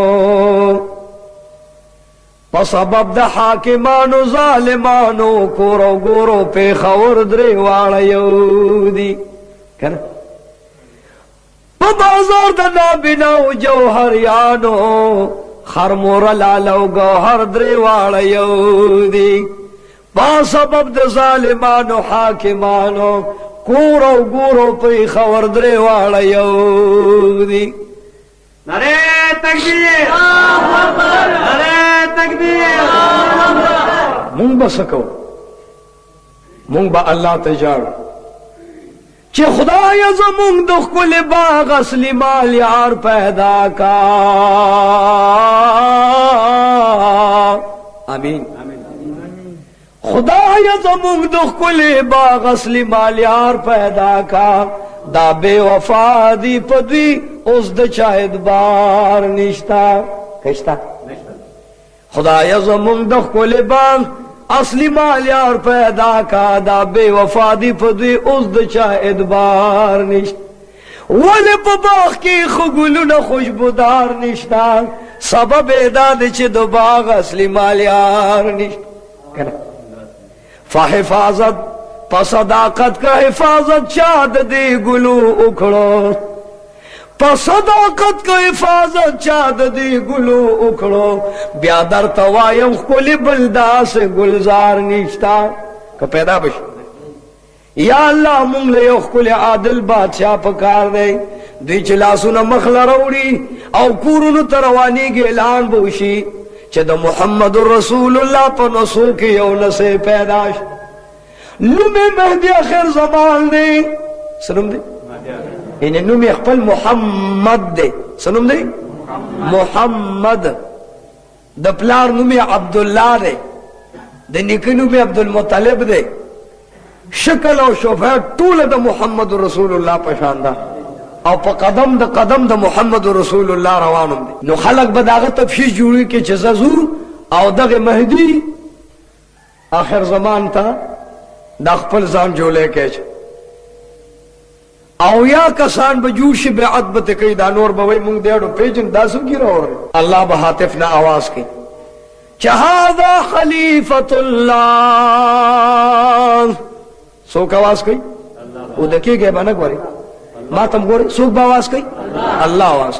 پسبب دا حاکمانو ظالمانو کورو گورو پی خور دری واڑیو دی کنا پا بازار دا نابناو جوہریانو خرمور لالو گوہر دری واڑیو دی پا سبب دا ظالمانو حاکمانو کورو گورو پی خور دری واڑیو دی. نعرہ تکبیر، نعرہ تکبیر. مونگ با سکو مونگ با اللہ تجار چی خدای زمونگ دخ کل باغ اصلی مال یار پیدا کا. آمین. خدای زمونگ دخ کل باغ اصلی مال یار پیدا کا. دا بے وفا دی پدوی اس دا چاہد بار نشتا کشتا. خدای زمونگ دخ کل باغ اصلی مال یار پیدا کا. دا بے وفا دی پدوی اس دا چاہد بار نشتا. ولی پا باغ کی خگلون خوشبودار نشتا. سبب داد چی دو باغ اصلی مال یار نشتا. فحفاظت پا صداقت کا حفاظت چاد دی گلو اکھڑو. پا صداقت کا حفاظت چاد دی گلو اکھڑو. بیادر توایم کلی بلدہ سے گلزار نیشتا کہ پیدا بش. یا اللہ منگلے اخکل عادل بادشاہ پکار دے دی چلاسونا مخلا روڑی او کورونو تروانی کے اعلان بوشی چہ دا محمد الرسول اللہ پا نسو کی یون سے پیداش. نمی مہدی آخر زمان دے سنم دے انہیں نمی اخپل محمد دے سنم دے محمد د پلار نوم عبدالله دی د نیکه نوم عبدالمطلب دی شکل او شوفه ټول د محمد رسول الله په شان ده او په قدم د محمد رسول الله روانم دي نو خلق به داغه تفشیش جوړي کې چې زور او دغه مهدی آخر زمان ته د خپل ځان جوړه کې او یا کسان به جوړ شي بیعت به کوي دا نور به وي مونږ دیړو پیجن داسو کی راوړ الله به هاتف نه आवाज کوي چې هذا خلیفۃ الله سو کا आवाज کوي او دکیږي باندې ګوري ما تم ګوري سو با आवाज کوي الله आवाज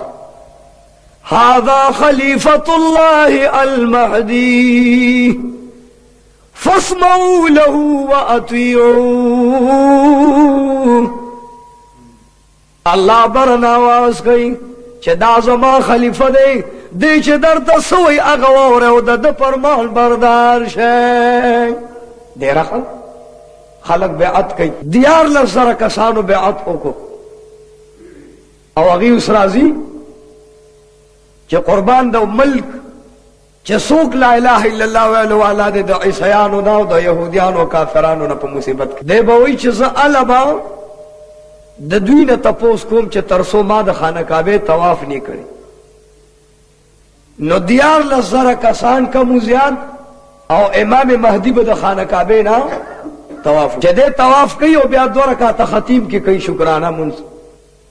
هذا خلیفۃ الله المهدی فاسمعوا له واطيعوه الله برنا आवाज کوي چې دا زما خلیفہ دی دی چې درته سوی هغه واوره او د فرمان بردار شي ډېر خلق بیعت کوي دیار لسره کسانو بیعت وکړو او هغه اوس راځي چې قربان د ملک چې څوک لا اله الا الله ویلو والا د عیسایانو دا او د يهوديانو او کافرانو نه په مصیبت کې دی به وایي چې زه الابا د دوی نه تپوس کوم چې ترسو ما د خانه کعبه طواف نه کړی نو دیار لزر کسان کم زیاد او امام مهدی به د خانه کعبه نه طواف جده طواف کوي او بیا 2 رکعات ختم کې کوي شکرانه مونږ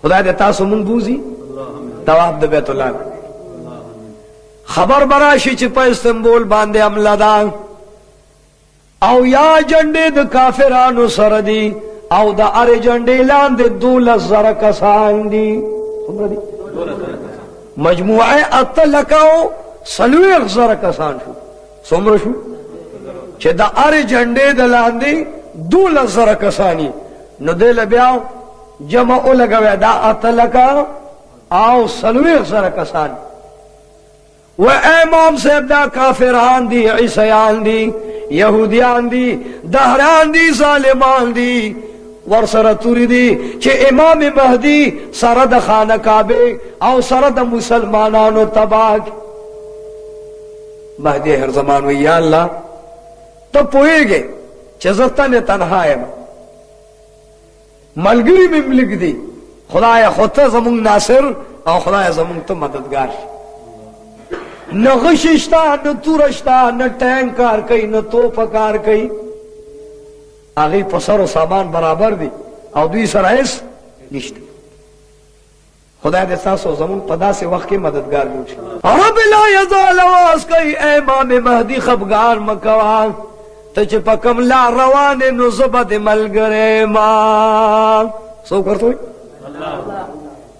خدای دې تاسو مونږ بوزي طواف د بیت الله خبر براشي چې په استنبول باندې حمله ده او یا جنډې د کافرانو سره دي او د اره جنډې لاندې 12,000 کسان دي مجموعه اتلکاو 30,000 کسان شو څومره شو چې د اره جنډې د لاندې 12,000 کسانی نو دل بیا جمع لګوي دا اتلکا او 30,000 کسان و امام صاحب دا کافران دی عیسیان دی یهودیان دی دهران دی ظالمان دی ورسره توری دی چې امام مهدی سره د خانه کعبه او سره د مسلمانانو تباہ مهدی هر زمان وی یا الله ته پوهیږي چې زه نه تنها یم ملګری مې ملګری دی خدای خدای زمون ناصر او خدای زمون ته مددگار نه غششتا نه تورشتا نه ټینک کار کوي نه توپ کار کوي هغه په سر او سامان برابر دي او دوی سره هیڅ نشته خدای دې تاسو زمون په داسې وخت کې مددگار جوړ شي رب لا یزال واس کوي امام مهدی خفګان مکوا ته چې په کوم لا روان نو زبد ملګری ما سو کوي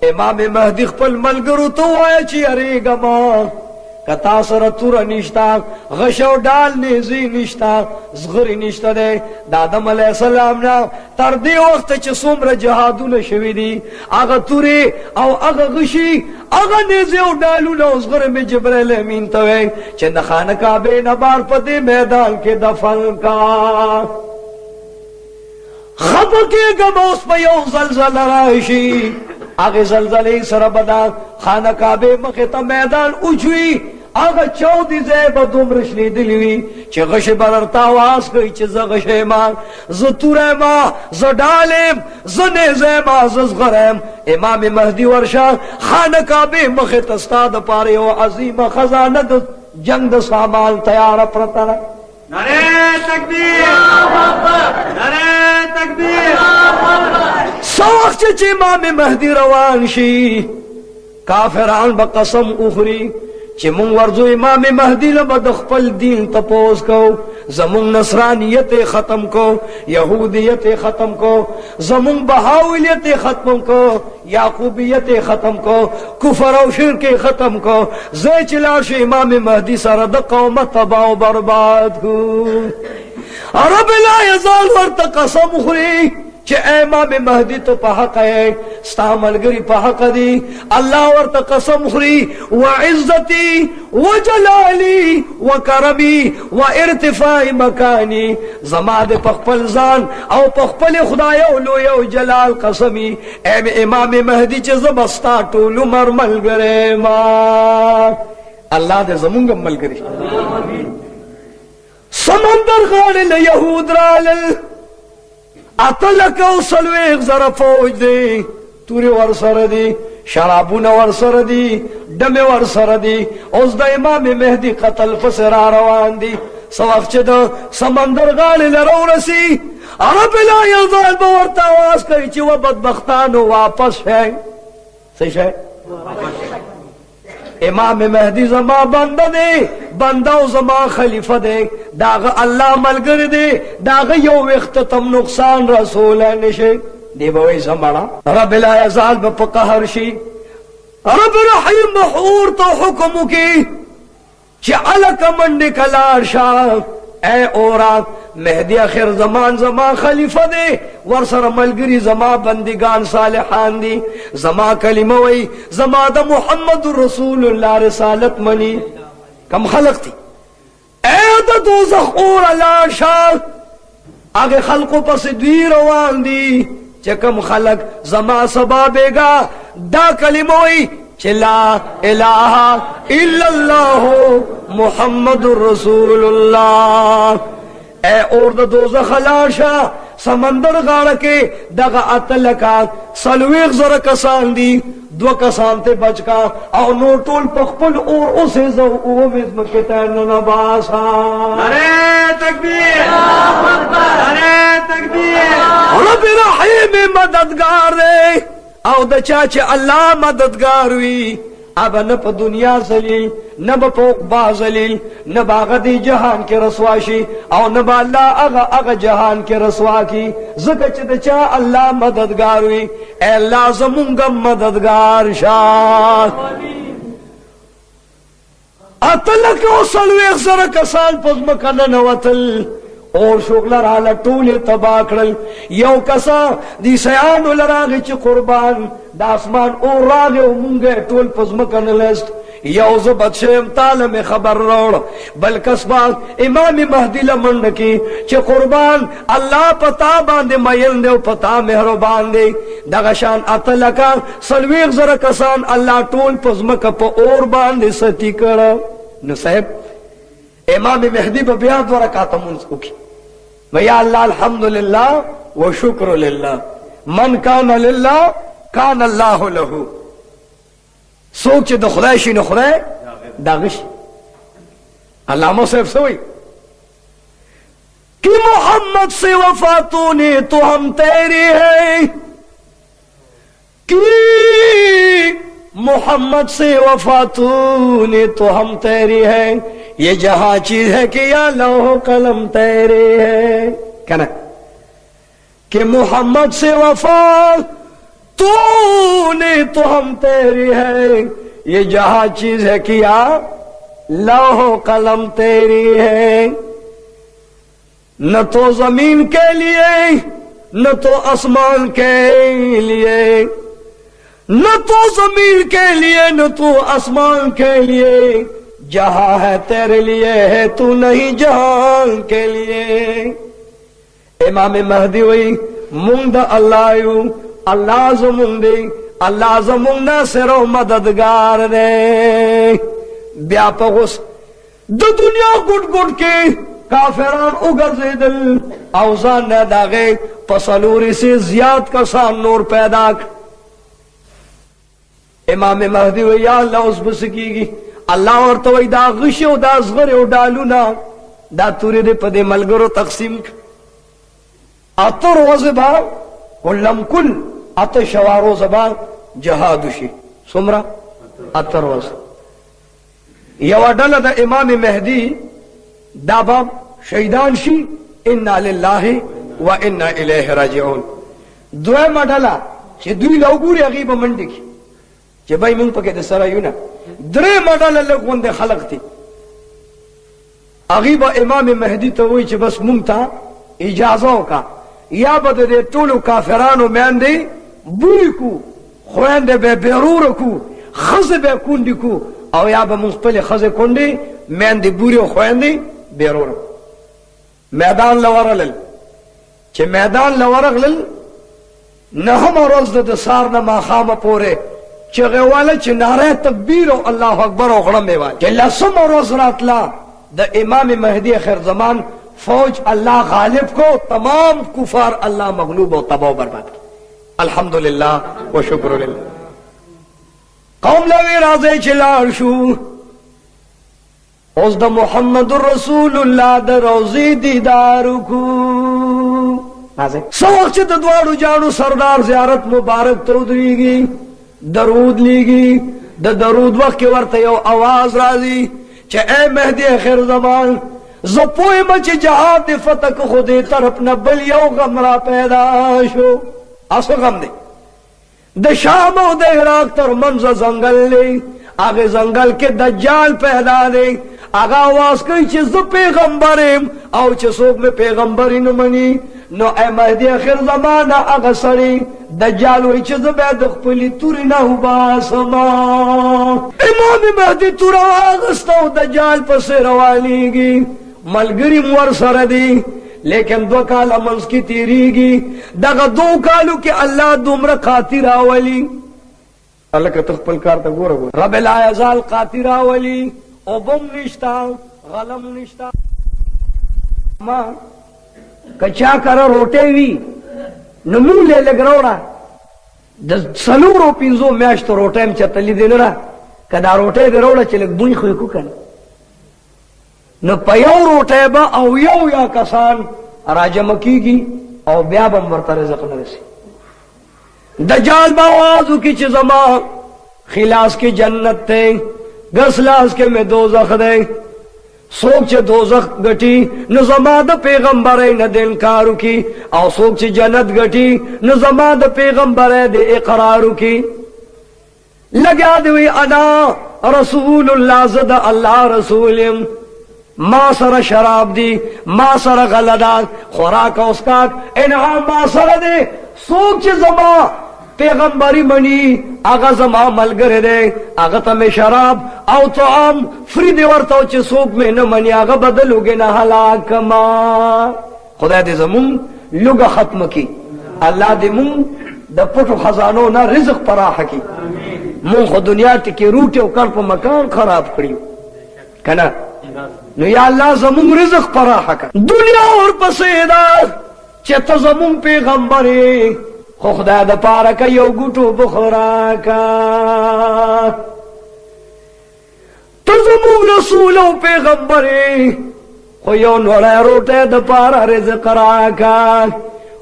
امام مهدی خپل ملګرو ته وایي چې اریګه ما کتا سره تور نشتا غشو ډال نيزي نشتا زغری نشتا ده د آدم علی السلام نه تر دې وخت چې څومره جهادونه شوي دي هغه توري او هغه غشي هغه نيزي او ډالونه زغره می جبرائیل امین ته وای چې د خانه کعبه نه بار په دې میدان کې دفن کا خفقه گموس په یو زلزلہ راشي هغه زلزلې سره بدا خانه کعبه مخه ته میدان اوچوي هغه 14 ځای به دومره شلیدلی وي چې غش بررتا आवाज کوي چې زه غشې ما زه توره ما زه ډالم زه نیزه ما زه زغرم امام مهدی ورشه خانه کعبه مخه ته ستا د پاره یو عظیمه خزانه د جنگ د سامان تیار پرته ده نعرہ تکبیر نعرہ تکبیر سوخت چې امام مهدی روان شي کافران به قسم اخري چې مونږ ورځو امام مهدی له د خپل دین تپوس کو زمون نصرانیت ختم کو یهودیت ختم کو زمون بهاولیت ختم کو یعقوبیت ختم کو کفر او شرک ختم کو زې چلا شي امام مهدی سره د قوم تباہ او برباد کو رب لا یزال ورته قسم خوري چې امام مهدی تو په حق ہے ستا ملګری په حق دی الله ورته قسم خوري وعزتي وجلالي وكرمي وارتفاع مكاني زما د خپل ځان او په خپل خدای او لوی او جلال قسمی امام مهدی چې زبستا ټول عمر ملګری ما الله دې زمونږ ملګری سمندر غاړه له يهود رالل اتلک او سلویغ زره فوج دی توری ور سره دی شرابونه ور سره دی دمه ور سره دی اوس د امام مهدی قتل فسر روان دی سو وخت چې د سمندر غاړه لرو رسی عرب لا یزال بورتا واس کوي چې و بدبختانو واپس شي څه شي امام مهدی زما بنده دی بنده او زما خلیفہ دی داغه الله ملګری دی داغه یو وخت تم نقصان رسول نشي دی به وي زمړه رب لا یزال په قهر شي رب رحیم محور تو حکم کی چې الک منډ کلار شاه اے اورا مهدی اخر زمان زما خلیفہ دی ورسره ملګری زما بندگان صالحان دی زما کلمه وی زما د محمد رسول الله رسالت منی کم خلق دی اے د دوزخ اور لاشا اگه خلقو پس دوی روان دی چې کم خلق زما سبابېگا دا کلمه وی چې لا اله الا الله محمد رسول الله اے اور د دوزخ لاشا سمندر غاړه کې دغه اتلکا سلويغ زره کسان دي دو کسان ته بچکا او نو ټول په خپل اور اوسه زو او مې مکه نه باسا نعرہ تکبیر اللہ اکبر نعرہ تکبیر رب رحیم مددگار دی او د چا چې الله مددگار وي اب نه په دنیا ذلیل نه په عقبا ذلیل نه باغ دی جهان کې رسوا شي او نه با الله هغه جهان کې رسوا کی زکه چې د چا الله مددگار وي اے الله زمونږ مددگار شاه اتلک او سلويخ سره کسان پزما کنه وتل اور شغلر حالا طول تبا کرل یو کسا دی سیانو لراغی چی قربان دا اسمان اور راغی و مونگے طول پزمکن لست یو زبت شیم تالم خبر روڑ بل کسبات امام مہدی لمنڈ کی چی قربان اللہ پتا باندے میل دے و پتا مہربان دے دغشان اتلکا سلویغ زر کسان اللہ طول پزمک پا اور باندے ستی کرا نصیب امام مہدی با بیاد ورکاتا منسکو کی ویا اللہ الحمدللہ وشکر للہ من کان للہ کان اللہ لہو سوک چی دا خدای شی نخدای داغش علامہ صاحب سوئی کہ محمد سے وفاتوں نے تو ہم تیری ہے کہ محمد سے وفاتوں نے تو ہم تیری ہے یہ جہاں چیز ہے کہ یا لوح قلم تیرے ہے کہنا کہ محمد سے وفا تو نے تو ہم تیری ہے یہ جہاں چیز ہے کہ یا لوح قلم تیری ہے نہ تو زمین کے لیے نہ تو آسمان کے لیے نہ تو زمین کے لیے نہ تو آسمان کے لیے جہاں ہے تیرے لیے ہے تو نہیں جہان کے لیے امام مہدی وی مونگ اللہ یو اللہ زمونگ دی اللہ زمونگ ناصر و مددگار دے بیا پغس دو دنیا گٹ گٹ کے کافران اگرزیدل اوزان داغے پسلوری سے زیاد کسان نور پیدا امام مہدی وی یا اللہ اس بسکی گی اللہ اور تو دا غش او دا صغر او ډالونا دا تورې دې په دې ملګرو تقسیم اتر وزبا ولم کل ات شوارو زبا جهاد شي سمرا اتر وز یو ډله د امام مهدی دا باب شهیدان شي انا لله وانا الیه راجعون دوه ډله چې دوی لوګوري غیب منډي چې بای مونږ پکې د سره یو نه درې مډاله لګوند خلق دي اغیبا امام مهدی ته وی چې بس مونږ ته اجازه وکا یا به د ټولو کافرانو میندې بوړي کو، خویندې به بیروره کو، ښځې به کونډې کو، او یا به مونږ خپلې ښځې کونډې میندې بورې او خویندې بیروره. میدان له ورغلل، چې میدان له ورغلل نهمه ورځ د سهار نه ماښامه پورې چغې واله چې ناره تکبیر او الله اکبر او غړمبې وایي. چې لسمه ورځ راتله د امام مهدي آخر زمان فوج الله غالب کو، تمام کفار الله مغلوب او تباہ و برباد. الحمدللہ و شکر لله. قوم لوی راځي چې لاړ شو، اوس د محمد رسول الله د روضې دیدار کو. سو وخت چې د دواړو جانو سردار زیارت مبارک ته ودرېږي، درود لیږي. د درود وخت کې ورته یو आवाज راځي چې اے مهدي آخر زمان، زه پوهېږم چې جهاد د فتح که خو دې طرف نه بل یو غم را پیدا شو. اسو غم دی د شام او د عراق تر منځ ځنګل دی، هغې ځنګل کې دجال پیدا دی. هغه آواز کوي چې زه پیغمبر یم، او چې څوک مې پیغمبري نه مني نو اے مهدي آخر زمانه هغه سړی دجال وایي چې زه بیا د خپلې تورې نه وباسمه. امام مهدي توره واخسته او دجال پسې روانېږي، ملګري م ورسره دي، لیکن 2 کاله منځ کې تېرېږي. دغه 2 کالو کې الله دومره قاطي راولي. هلکه ته خپل کار ته ګوره، رب لا یزال قاطي راولي، اوبه م نشته، غله م نشته. ما که چا کره روټۍ وي نو مونږ یې لږ راوړه، د 4-5 میاشتو روټۍ م چېرته لیدې نه ده. که دا روټۍ دې راوړه چې لږ بوی خو یې کړو که نه، نو په یو روټۍ به او یا کسان راجمع کېږي او بیا به م ورته رزق نه رسي. دجال به آواز وکړي چې زما خلاص کې جنت دی، ګس لاس کې مې دوزخ دی. څوک چې دوزخ ګټي نو زما د پیغمبرۍ نه د انکار وکړي، او څوک چې جنت ګټي نو زما د پیغمبرۍ د اقرار وکړي. لګیا دی وی انا رسول الله، زه د الله رسول یم، ما سره شراب دی، ما سره غله ده، خوراک او اسکاک انعام ما سره دی. څوک چې زما پیغمبری منی هغه زما ملګری دی، هغه ته مې شراب او طعام فری دی ورته، چې څوک مې نه مني هغه به د لوږې نه هلاک کما. خدای دې زمونږ لوږه ختمه کړي، الله دې مونږ د پټو خزانو نه رزق پراخه کړي. مونږ خو دنیا ټکې روټي او کار په مکان خراب کړي که نه، نو یا الله زمونږ رزق پراخه کړه. دنیا ورپسې ده چې ته زمونږ پیغمبر یې، خو خدای د پاره که یو ګوټو بخوراکه. ته زمونږ رسول او پیغمبر یې، خو یو نوړی روټۍ د پاره رزق راکه.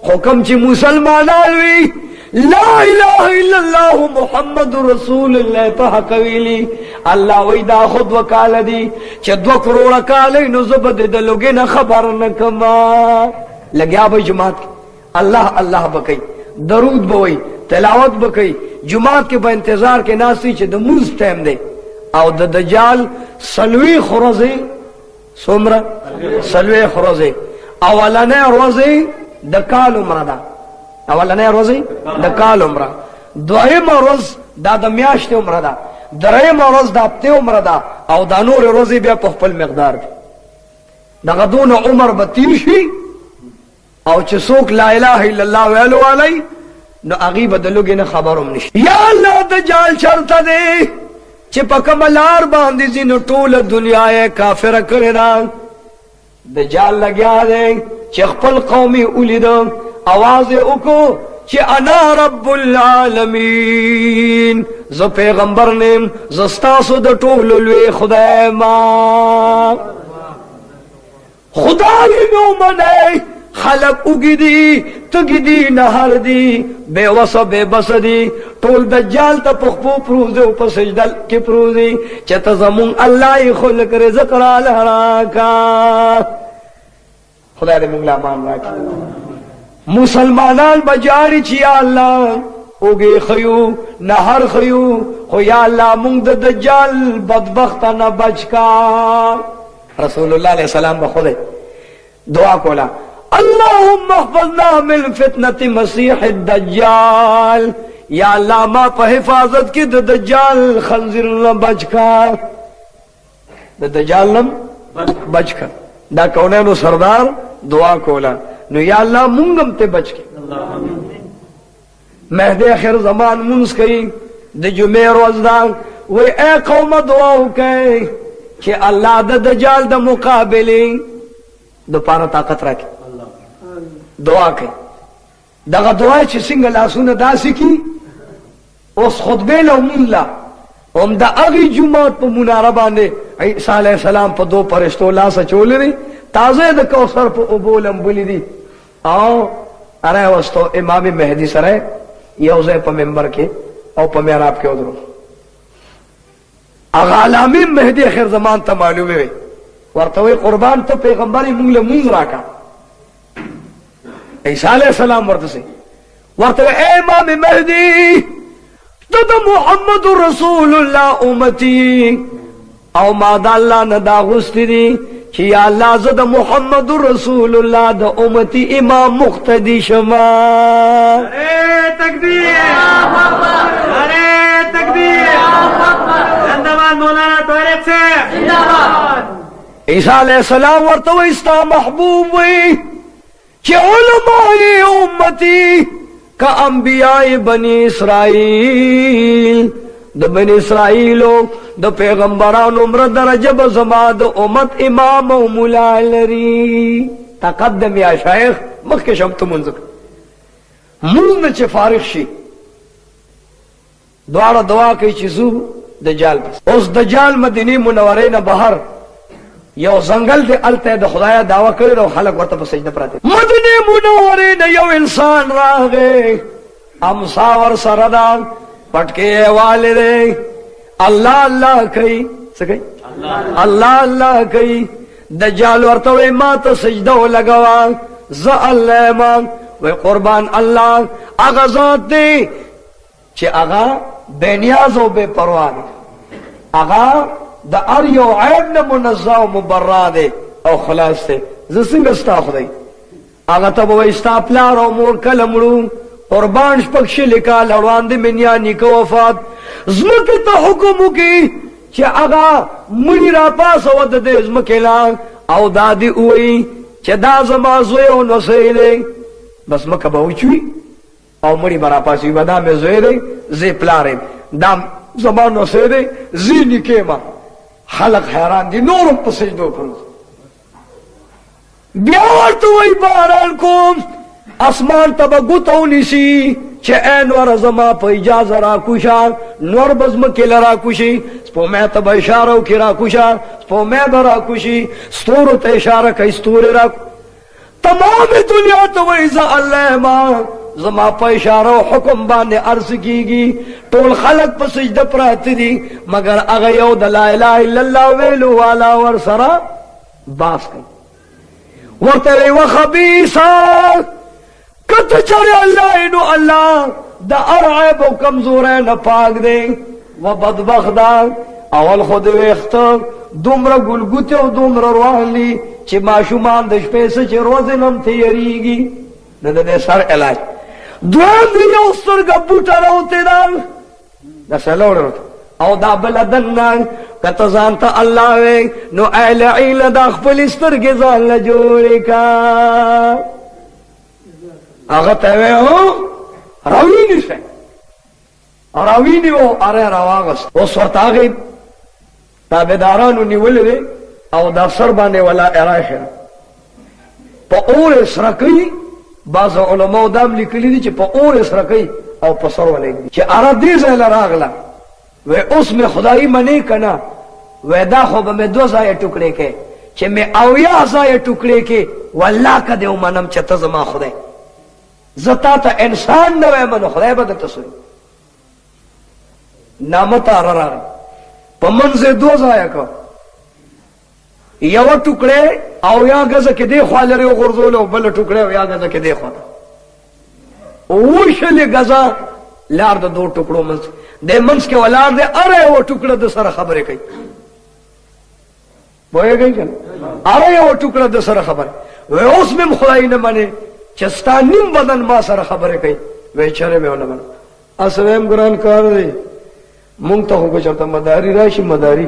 خو کوم چې مسلمانان وي لا اله الا الله محمد رسول الله په حق ویلي، الله وی دا خود 2 کاله دي چې 2 کروڑه کاله نو زه به د لوږې نه خبر نه کما. لګیا به جماعت الله الله به کوي، درود به وایي، تلاوت به کوي، جماعت کې به انتظار کې ناستي چې د مونځ ټایم دی. او د دجال 40 ورځې، څومره 40 ورځې، اولنۍ ورځې د کال عمره ده، اولنۍ ورځې د کال عمره، دویمه ورځ دا د میاشتې عمره ده، دریمه ورځ د هفتې عمره ده، او دا نورې ورځې بیا په خپل مقدار دي. دغه دونه عمر به تیر شي، او چې څوک لا اله الا الله ویلو والی نو هغې به د لوږې نه خبر هم نشي. یا الله دجال چرته دی چې په کومه لار باندې ځي نو ټوله دنیا یې کافره کړې ده. دجال لګیا دی چې خپل قوم یې ولیده، آواز یې وکړو چې انا رب العالمین، زه پیغمبر نیم، زه ستاسو د ټولو لوی خدای ما. خدای مې ومنئ، خلق اوږي دي، تږي دي، نهر دي، بې وسه بې بسه دي، ټول دجال ته په خپو پروت دی او په سجده کې پروت دی چې ته زمونږ الله یې خو لږ رزق راله راکه. خدای دې موږ له امان راکړي. مسلمانان به جاړي چې یا الله اوږې ښیو، نهر ښیو، خو یا الله مونږ د دجال بدبخته نه بچ کا. رسول الله علیه السلام به خدای دعا کوله، اللهم احفظنا من فتنة مسیح الدجال، یا اللہ ما پا حفاظت کی دا دجال خنزیر نہ بچ کا، دا دجال نم بچ کا. دا کونینو سردار دعا کولا نو یا اللہ منگم تے بچ کے. مہدی آخر زمان منس کئی دا جمعہ روزدان وی اے قوم دعاو کئی کہ اللہ دا دجال دا مقابلی دا پارا طاقت رکھے. دعا کئی دا دعا چی سنگ لاسون دا سکی اس خطبے لو مولا ام دا اغی جماعت پا منارہ باندے عیسیٰ علیہ السلام پا دو پرشتو لاسا چولی دی تازے دا کوثر پا ابولم بلی دی آو ارے وستو امام مہدی سرے یوزے پا ممبر کے او پا میراب کے ادرو اغالامی مہدی خیر زمان تا معلومی وی ورطوی قربان تا پیغمبری مونگ لمونگ راکا عیسیٰ علیہ السلام ورطسی ورطوی اے امام مہدی تو محمد رسول اللہ امتی او ما دا اللہ ندا غستی دی کہ یا اللہ زد محمد رسول اللہ دا امتی امام مقتدی شما. ارے تکبیر، ارے تکبیر، زندہ باد مولانا طارق سے. عیسیٰ علیہ السلام ورطو استا محبوب وی کہ علماء امتی کا انبیاء بنی اسرائیل دا بنی اسرائیلو دا پیغمبران عمر درجب زماد امت امام و مولا لری. تقدم یا شیخ مخی شمت منزک مون چه فارغ شی دوارا دعا کئی چیزو دجال پس. اس دجال مدینی منورین بہر یو زنگل دے التے دا خدایا دعویٰ کرے رو خلق ورطا پس سجدہ پراتے مدینی منورین یو انسان راہ گئے امساور سردان پٹکے والدے اللہ اللہ کئی سکئی اللہ اللہ کئی. دجال ورطوے ما تا سجدہ لگوا زا اللہ مان وی قربان اللہ اگا ذات دے چے اگا بے نیاز و بے پروان اگا دا اریو عیب نا منزا و مبرا دے او خلاص دے زسنگ استاخ دے اگا تب وہ استاپلار و مور کلمڑو قربان شپکش لکا لڑوان دے منیانی کا وفات زمکی تا حکمو کی چے اگا منی را پاس ود دے زمکی لان او دادی اوئی چے دا زمازوی و نسی دے بس مکہ باوی چوی او منی برا پاسی بدا میں زوی دے زی پلارے دام زمان نسی دے زی نکیما خلق حیران دی نورم پا سجدو کرو بیار تو وی باران کم اسمان تبا گتو نیسی چه اے نور زما پا اجاز را کشا نور بزم کل را کشی سپو میں تبا اشارو کی را کشا سپو میں برا کشی ستورو تا اشارہ کا ستور را تمام دنیا تو ویزا اللہ ما زما پا اشارو حکم باندے عرض کی گی طول خلق پا سجدہ پراتی دی مگر اغیو دا لا الہ الا اللہ ویلو والا ورسرا باس کئی ورطلے و خبیصا کت چرے اللہ انو اللہ دا ارعب و کمزورین پاک دے و بدبخت دا اول خود ویخت دومرا گلگوتے و دومرا روان لی چی معشومان دش پیسے چی روزنم تیریگی ندے سر علاج دوام دیگه استرگا بوتا روتے دا دا سلوڑ روتا او دا بلدن کتا زانتا اللہ وے نو اہل عیل دا خپل استرگی زان لجوڑی کا آغتا وے ہو روینی سے روینی وہ ارے رواغست وہ سورت آگئی تابدارانو نیول دے او دا سر بانے والا ارائخ پا اور اسرکی بعض علماء دام لکلی دی چی پا اور اسرکی او پا سر والی دی چی ارہ دیز ایل راغلا وی اس میں خدایی منی کنا وی دا خوب میں 2 زائے ٹکڑے کے چی میں اویا زائے ٹکڑے کے واللہ کا دیو منم چی تزما خدای زتا تا انسان نوے منو خدای بدتا سوئی نامتا را پا منزے 2 زائے کا یو ٹکڑے او یا گز کے دے خوا لرے غرزولو بل ٹکڑے او یا گز کے دے خوا اوشل گزا لار دا 2 ٹکڑوں منز دے منز کے والار دے ارے وہ ٹکڑا دا سر خبرے کئی بوئے گئی کن ارے وہ ٹکڑا دا سر خبر وی اوس مې خدای نه منې چې ستا نیم بدن ما سره خبرې کوي وی چرې مې ونه منم اس ویم ګران کار دی مونږ ته خو چېرته مداري راشي مداري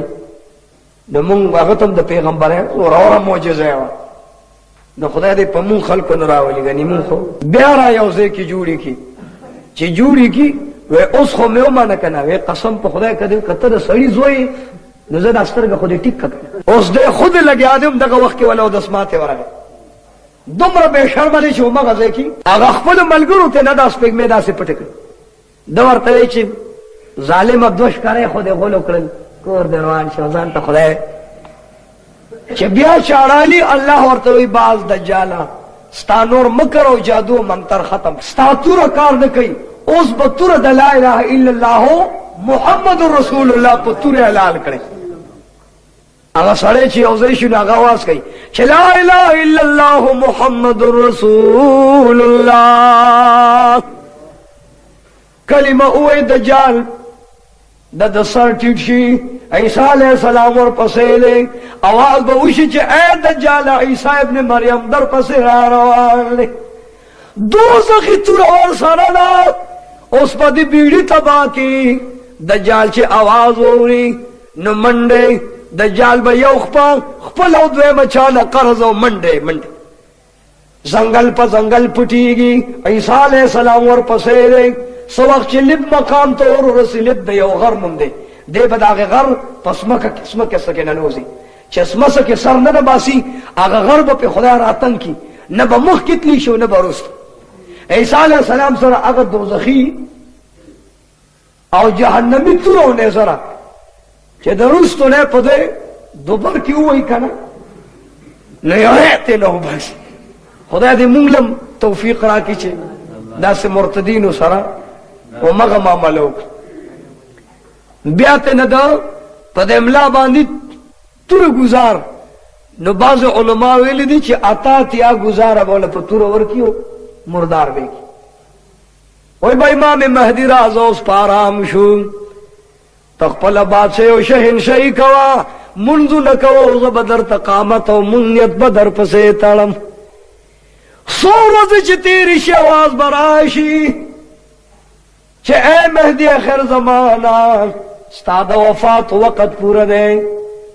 نو مونږ هغه ته هم د پیغمبر اوره معجزه وه نو خدای دې په مونږ خلکو نه راولي ګنې مونږ خو بیا را یو ځای کې جوړې کړي چې جوړې کړي وی اوس خو مې ومنه که نه وی قسم په خدای که ته د سړي زوی نو زه دا سترګه خو دې ټیک کړه اوس دی خود لګیا دی دغه وخت کې ولا اودس ماتې ورغی دومره بې شرمه دی چې همغه ځای کې هغه خپلو ملګرو ته نه دا سپېږمې داسې پټې کړې ده ورته وایي چې ظالمه دوه ښکاری خو دې غولو کړل کور دې روان شو ځان ته خدای چې بیا چاړالي الله ورته وایي باز دجاله ستا نور مکر او جادو منتر ختم ستا توره کار نه کوي اوس به توره د لا اله الا الله محمد رسول الله په توره حلال کړي هغه سړی چې یو ځای شو نو هغه اواز کوي چې لا اله الا الله محمد رسول الله کلمه اوې دجال د سر ټیټ شي عیسی علیہ السلام ورپسې دی اواز به وشي چې اے دجال عیسی ابن مریم در پسې را روان دی دوزخي توره ورسره ده اوس په دې بیړي تباه کې دجال چې आवाज ووري نو منډه دجال به یو خپل او دویمه چاله قرض او منډه ځنګل په ځنګل پټیږي عیسی علیہ السلام ورپسې دی څه وخت چې لب مقام ته ورسېد د یو غر نوم دی دی به د هغې غر په سمکه سکې ننوځي چې سمسه کې سر نه باسي هغه غر به پې خدای راتنګ کي نه به مخکې تلي شي نه به وروسته عیسی علیہ السلام سره هغه دوزخي او جهنمی توره و نیزره چې د وروستو نه په دې دوبر کې ووایي که نه نو یې ترې نه وباسي خدای دې موږ لم توفیق راکړي چې داسې مرتدینو سره همغه معامله وکړو بیا ته نه ده په دې ملا باندې توره ګزار نو بعض علما ویلي دي چې اتاتیا ګزاره به له په توره ورکړي مردار به کی وای با امام مهدی راز اوس پارام شو تخپل بادشاہ او شهنشاهی کوا منذ نکو ز بدر تقامت او منیت بدر پسې تړم سو ورځې چې تیری شي आवाज براشي چې اے مهدی اخر زمانہ ستا د وفات وقت پوره دی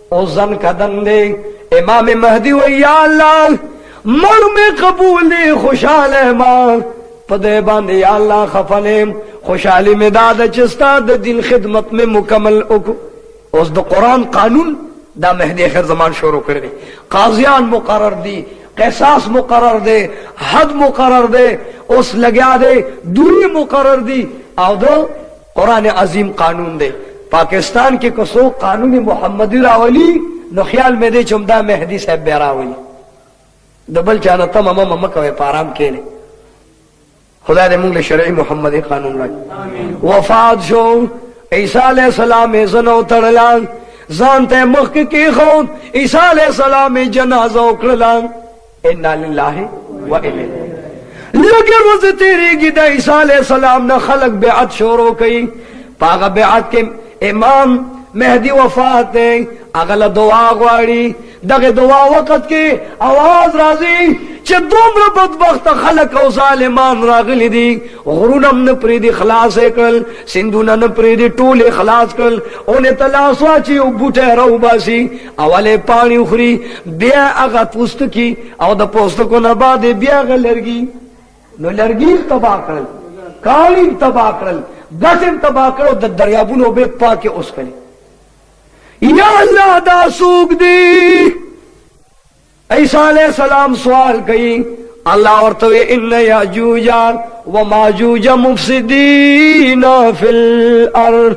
او زن کدن دی امام مهدی وی یا الله مر میں قبول دی خوشحال ما پدے باندے یا اللہ خفلیم خوشحالی میں دادا چستا دا دین خدمت میں مکمل اکو اس دا قرآن قانون دا مہدی خیر زمان شروع کردی قاضیان مقرر دی قصاص مقرر دے حد مقرر دے اس لگیا دے دوری مقرر دی او دا قرآن عظیم قانون دے پاکستان کے کسو قانون محمدی راولی نو خیال میں دے چمدہ مہدی صاحب بیراولی دبل چانا تم امام مکوے پارام کیلے خدا دے مونگ لے شرعی محمدی قانون لگی وفات شو عیسیٰ علیہ السلام زنو تڑلان زانتے مخ کی خود عیسیٰ علیہ السلام جنازہ اکڑلان انا للہ و الیہ لگر وز تیری گی دا عیسیٰ علیہ السلام نے خلق بیعت شروع کی پاگا بیعت کے امام مہدی وفات دے اگلا دعا غواړي دغه دعا وخت کې आवाज راځي چې دومره بدبخت خلک او ظالمان راغلي دي غرونه نه پریدي خلاص کړل سندونه نه پریدي ټوله خلاص کړل اونې تلاش واچي او بوټه راو باسي اوله پانی خوري بیا هغه پوست کی او د پوست کو نه بعد بیا غلرګي نو لرګي تبا کړل کالی تبا کړل غټم تبا کړو د دریابونو به پاکه اوس کړي یا اللہ دا سوک دی عیسیٰ علیہ السلام سوال کئی اللہ ورطوئے ان یاجوج و ماجوج مفسدین فی الارض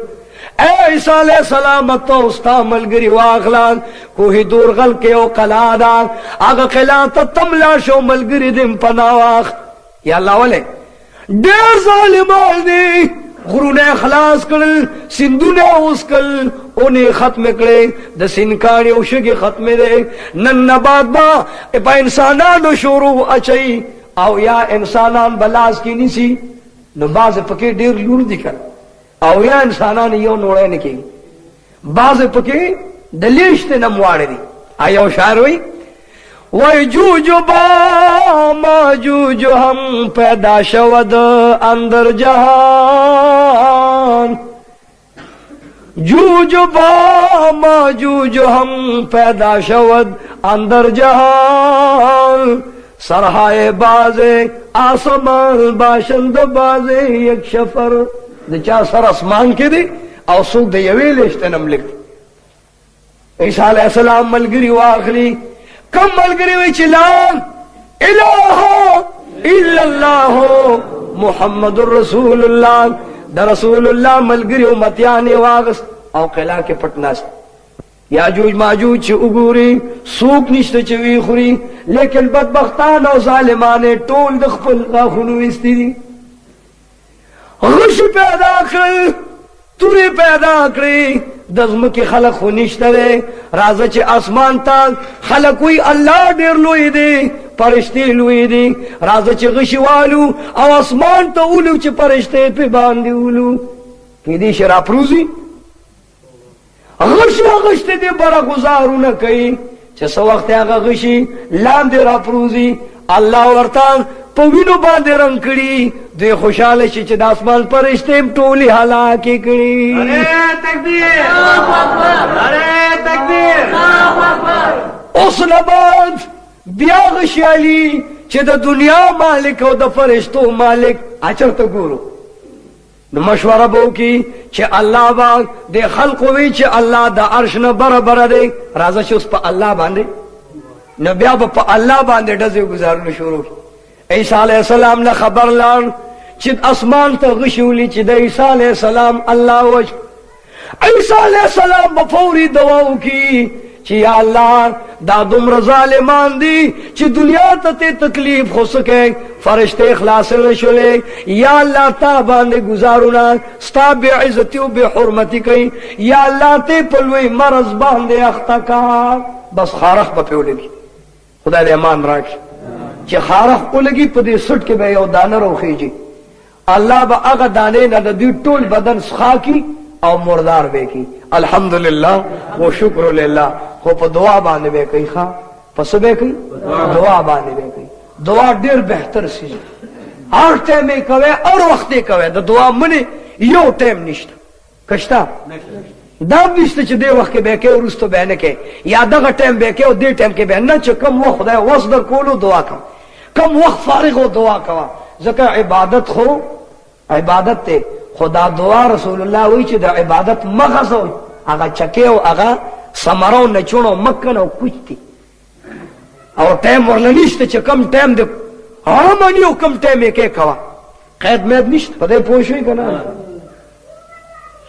اے عیسیٰ علیہ السلام تو استا ملگری واغلان کوہی دور غل کے او قلادا آگا قلان تا تملا شو ملگری دم پناواخ یا اللہ والے دیر ظالمان دی غرونه خلاص کړل سندونه اوس کړل اونې ختم کړې د سینکاړي او شګي ختم دي نن نبات با په انسانانو شروع اچي او یا انسانان بلاس کې نسی نو باز پکې ډیر لور دي کړ او یا انسانان یو نوړې نه کوي باز پکې د لیشت نه مواړي دي ایو شاعر وي وای جوجو با ماجوج هم پیدا شود اندر جهان جوجو با ماجوج هم پیدا شود اندر جهان سرحائے باز آسمان باشند باز یک شفر د چا سر اسمان کې دی او څوک د یوې لشته نم لیک عیسی علیہ السلام ملګری واخلي کم ملګری وی چې لا اله الا الله محمد رسول الله د رسول الله ملګری امتیان واغس او قلا کې پټناس یاجوج ماجوج چې وګوري سوق نشته چې وی خوري لیکن بدبختان او ظالمانه ټول د خپل غاخونو استري غش پیدا کړ توري پیدا کړی د ځمکې خلق خو نشته دی راځه چې اسمان ته خلق وی الله ډېر لوی دی فرشتې لوی دي راځه چې غشي والو او اسمان ته ولو چې فرشتې په باندې ولو کې دې شرا پروزي غشي غشته دې بره گزارونه کوي چې څو وخت هغه غشي لاندې را پروزي الله ورته په وینو باندې رنگ کړي دوی خوشاله شي چې د اسمان فرشتې ټولي هلاکې کړي اره تکبیر اره تکبیر اوس نه بعد بیا غشیالی چې د دنیا مالک او د فرشتو مالک اچرته ګورو نو مشوره بو کی چې الله با د خلق وی چې الله د عرش نه برابر دی راځه چې اوس په الله باندې نو بیا په الله باندې ډزې گزارونه شروع عیسی علیہ السلام نه خبر لاړ چې اسمان ته غشولي چې د عیسی علیہ السلام الله وجه عیسی علیہ السلام په فوري دعا وکي چې یا الله دا دومره ظالمان دي چې دنیا ته تکلیف خو سکے فرشتے اخلاص نشولې یا الله تا باندې گزارونه ستا به عزت او به حرمت کوي یا الله ته په لوی مرض باندې اخته کا بس خارخ په پیولګي خدای دې ایمان راکړي چې خارخ ولګي په دې سټ کې به یو دانه روخیږي الله به هغه دانه نه د دې ټول بدن سخا کی او مردار به کی الحمدلله و شکر لله خو په دعا باندې به کوي ښا پس به کوي دعا باندې به کوي دعا ډیر بهتر شي هر ټیم یې کوي او وخت یې کوي د دعا منی یو ټیم نشته کښتا دا نشته چې دی وخت کې به کوي ورستو به نه کوي یا دغه ټیم به کوي او دې ټیم کې به نه چې کوم وخت خدای وس در کولو دعا کوي کوم وخت فارغ او دعا کوي ځکه عبادت خو عبادت ته خدا دعا رسول الله وی چې د عبادت مغز هغه چکه او هغه سمرو نه چونو مکن او کوچتي او ټیم ورلنيشته چې کم ټیم دې هغه یو کم ټیم یې کې کوا قید مې نشته په دې پوه شوي کنه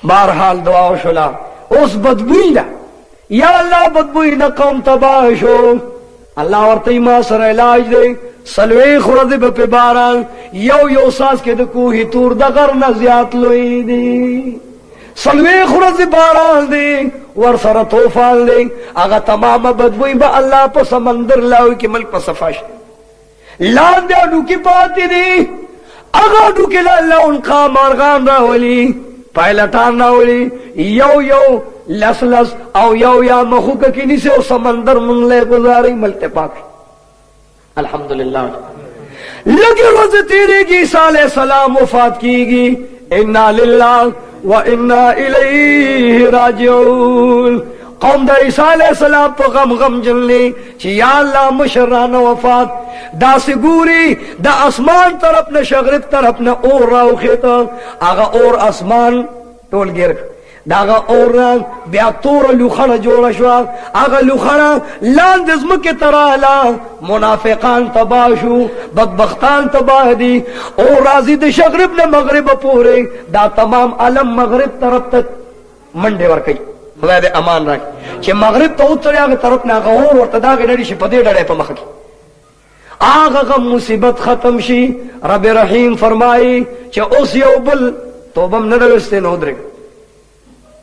بهرحال دعا وشولا اوس بدبوئی ده یا الله بدبوئی نه قوم تباه شو الله ورته ما سره علاج دی سلوی خورد په باران یو ساس کې د کوه تور د غر نه زیات لوی دی سلوی خورد باران دی ور سره طوفان دی هغه تمام بدبوئی به الله په سمندر لاوي کې ملک په صفاش لاندې اډو کې پاتې دی هغه اډو کې الله انقا مارغان راولي پایلټان راولي یو لس او یا مخوکه کې نيسه او سمندر مونږ له گزاري ملک پاک الحمدللہ لگی روز تیرے کی عیسیٰ علیہ السلام وفات کی گی انا للہ و انا الیہ راجعون قوم دا عیسیٰ علیہ السلام پا غم جنلی چی یا اللہ مشران وفات دا سگوری دا اسمان طرف نا شغرب طرف نا اور راو خیتا آغا اور اسمان ٹول گرک داغا اور بیا تور لوخړه جوړه شو هغه لوخړه لاندې زمکه تراله منافقان تباه شو بدبختان تباه دي او راضي د شغرب نه مغرب پورې دا تمام عالم مغرب طرف ته منډه ور کوي خدای دې امان راکړي چې مغرب ته وتړي هغه طرف نه غور ورته دا غړي شي په دې ډړې په مخ کې هغه غم مصیبت ختم شي رب رحیم فرمایي چې اوس یو بل توبه نه لسته نو درګ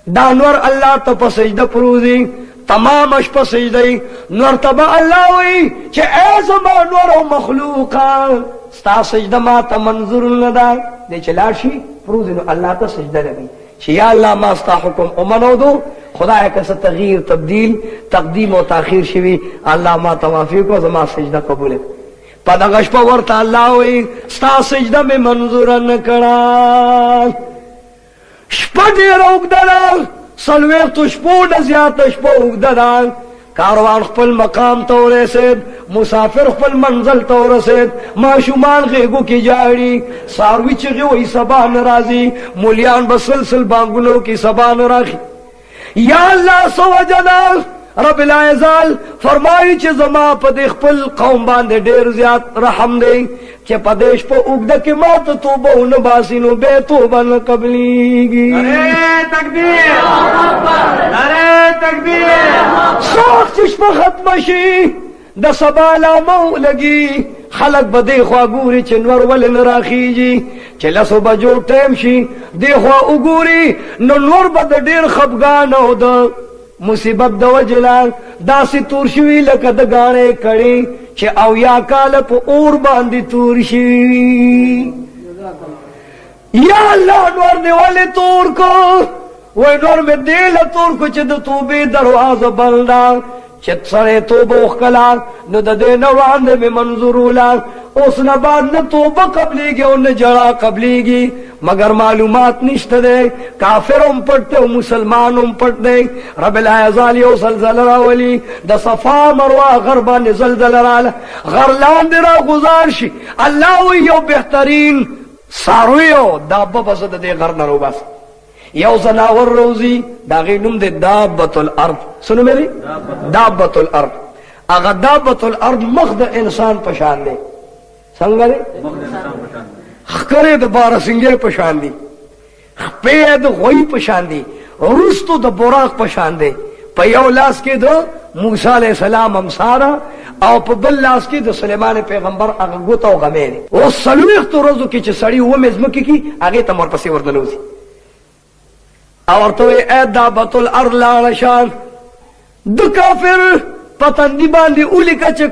دا نور الله ته په سجده پروزي تمام شپه سجده نور تبا الله وي چې ای زما نور او مخلوقا ستا سجده ما ته منظور نه ده د چلاشي پروزي نو الله ته سجده لګي چې یا الله ما ستا حکم او منو دو خدای که څه تغییر تبدیل تقدیم او تاخیر شوي الله ما ته معافي کو زما سجده قبول په دغه شپه ورته الله وایي ستا سجده مې منظوره نه کړه شپه ډېره اوږده ده 40 شپو نه زیاته شپه اوږده ده کاروان خپل مقام ته ورسید مسافر خپل منزل ته ورسید ماشومان غېږو کې جاړي څاروي چغې وایي سبا نه راځي مولیان به سلسل بانګونو کې سبا نه راخي یا الله څه وجه ده رب العزال فرمایي چې زما په دې خپل قوم باندې ډېر زیات رحم دی چې په دې شپه اوږده کې ما ته توبه ونه باسي نو بیا توبه نه قبلېږي نعرې تکبیر نعرې تکبیر څوک چې شپه ختمه شي د سبا لامه لګي خلک به دې خوا ګوري چې نور ولې نه راخیږي چې 10 بجو ټایم شي دې خوا وګوري نو نور به د ډېر خفګان او د مصیبت د وجه داسې تور شوي لکه د ګاڼې کړي چې 80 کاله په اور باندې تور شي یا الله نور دې ولې تور کو وای نور مې دې له تور کو چې د توبې دروازه بنده ده چې سره توبه وکړه نو د دې نه وړاندې مې منظوروله اوس نه بعد نه توبه قبلېږي او نه جړا قبلېږي مگر معلومات نشته دی کافر هم پټ دی او مسلمان هم پټ دی رب العزال یو زلزله راولي د صفا مروه غر باندې زلزله راله غر لاندې راغوزار شي الله وایي یو بهترین څاروی او دابه به زه د دې غر نه روباسم یو زناور روزي د هغې نوم دی دابة الارض څه نوم دی دابة الارض هغه دابة الارض مخ د انسان په شان دی څنګه دی ښکرې د بارسنګې په شان دی خپې د غوی په شان دی وروستو د براق په شان دی په یو لاس کې د موسی علیه السلام امساره او په بل لاس کې د سلیمان پیغمبر هغه ګوته او غمې دی اوس 40 ورځو کې چې سړي اومې ځمکې کې هغې ته ورپسې ورننوځي او ورته وایي ای دابة الارض لاړه شه د کافر په تندي باندې ولیکه چې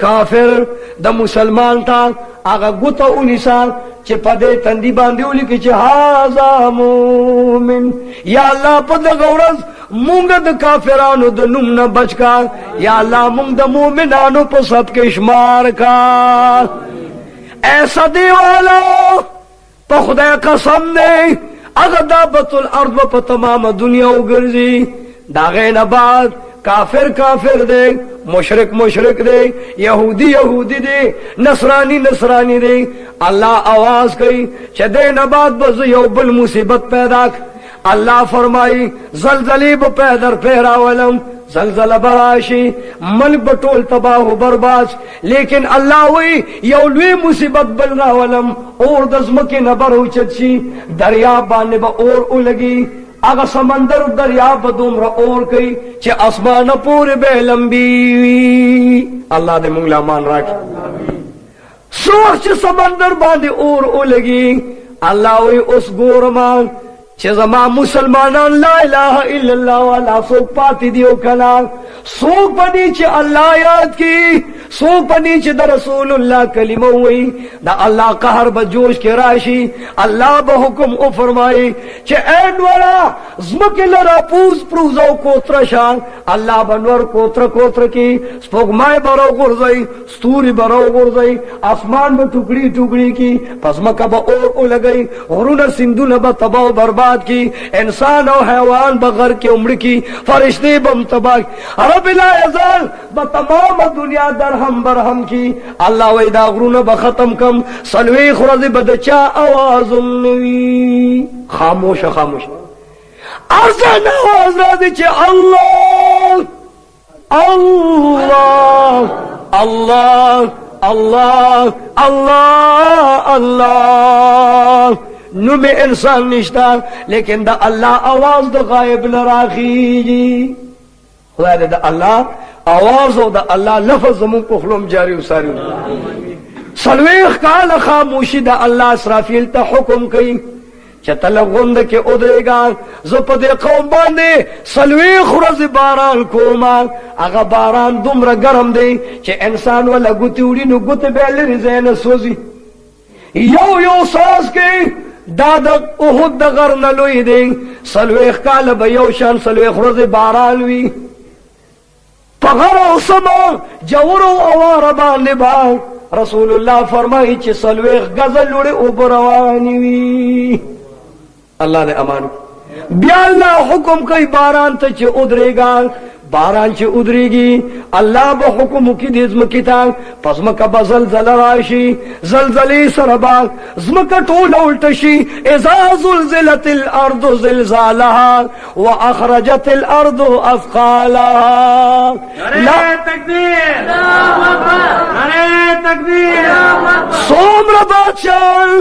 کافر د مسلمان ته هغه ګوته ونیسه چې په دې تندي باندې ولیکي چې هذا مؤمن یا الله په دغه ورځ مونږ د کافرانو د نوم نه بچ کا یا الله مونږ د مؤمنانو په صف کې شمار کا ایسا دیوالا په خدای قسم دی هغه دابة الارض په تمامه دنیا وګرځي د هغې نه بعد کافر دی مشرک دی یهودی دی نصرانی دی الله آواز کوي چې دې نه بعد به یو بل مصیبت پیدا الله فرمایي زلزلې به پیدا راولم زلزله براشي ملک به ټول تباه و برباد لیکن الله وی یو لوی مصیبت بل راولم اور د ځمکې نه بر اوچت شي دریاب باندې به اور ولګي هغه سمندر دریاب به دومره اور کوي چې اسمانه پورې به لمبي وي الله دې موږ له امان راکړي څوک چې سمندر باندې اور ولګي الله وی اوس ګورم چې زما مسلمانان لا اله الا الله والا څوک پاتې دی او کله څوک باندې چې الله یاد کی څوک باندې چې د رسول الله کلمه وي دا الله قهر به جوش کې راشي الله به حکم او فرمایي چې اے نورا زمکه لرا پروز او کوتره شان الله بنور کوتره کی سپوږمۍ برو غورځي ستوري برو غورځي اسمان به ټوکړي کی پس مکه به اور لګي غرونه سیندونه به تباہ او برباد کی انسان او حیوان بغیر کې عمر کی فرشتي بم تباہ رب العزال به تمام دنیا درهم برهم کی الله وای دا غرونه به ختم کم سلوي خرز به د چا आवाज نوي خاموش ارزان आवाज راځي چې الله الله الله الله الله الله نو میں انسان نشتا لیکن دا اللہ آواز دا غائب نراخی خدا دا اللہ آواز و دا اللہ لفظ زمون کو خلوم جاری و ساری سلویخ کال خاموشی دا اللہ اسرافیل تا حکم کئی چتا لغند کے ادرے گا زپا دے قوم باندے سلویخ رز باران کوما اگا باران دمرا گرم دے چے انسان والا گتی اوڑی نو گت بیل رزین سوزی یو ساز کے دا احد دا غر نلوی دے سلویخ کال به یو شان سلویخ ورځې باران وي په غر او سما جوړ او اواره باندې با رسول الله فرمایي چې سلویخ غزل لوړې اوبه روانې وي. الله دې امان. بیا الله حکم کوي باران ته چې ودرېږه. باران چې ودرېږي الله به حکم وکړي دې ځمکې ته په ځمکه به زلزله راشي. زلزلې سره به ځمکه ټوله الټه شي. اذا زلزلت الارض زلزالها واخرجت الارض اثقالها. نعرہ تکبیر نعرہ تکبیر. څومره بادشاهان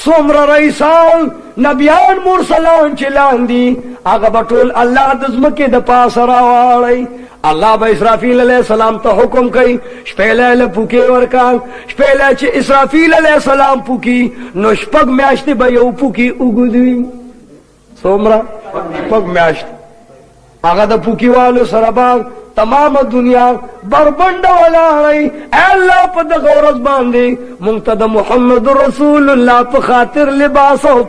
څومره رئیسان نبیان مرسلان چې لاندې هغه به ټول الله د ځمکې د پاسه راواړی. الله به اسرافیل علیه السلام ته حکم کوي شپېلی له پوکې ورکا. شپېلی چې اسرافیل علیه السلام پوکي نو شپږ میاشتې به یو پوکي اوږد وي. څومره؟ شپږ میاشتې. هغه د پوکي والو سره به تمام دنیا بربنډه ولاړی. اے الله په دغه ورځ باندې مونږ ته د محمد رسول الله په خاطر لباس او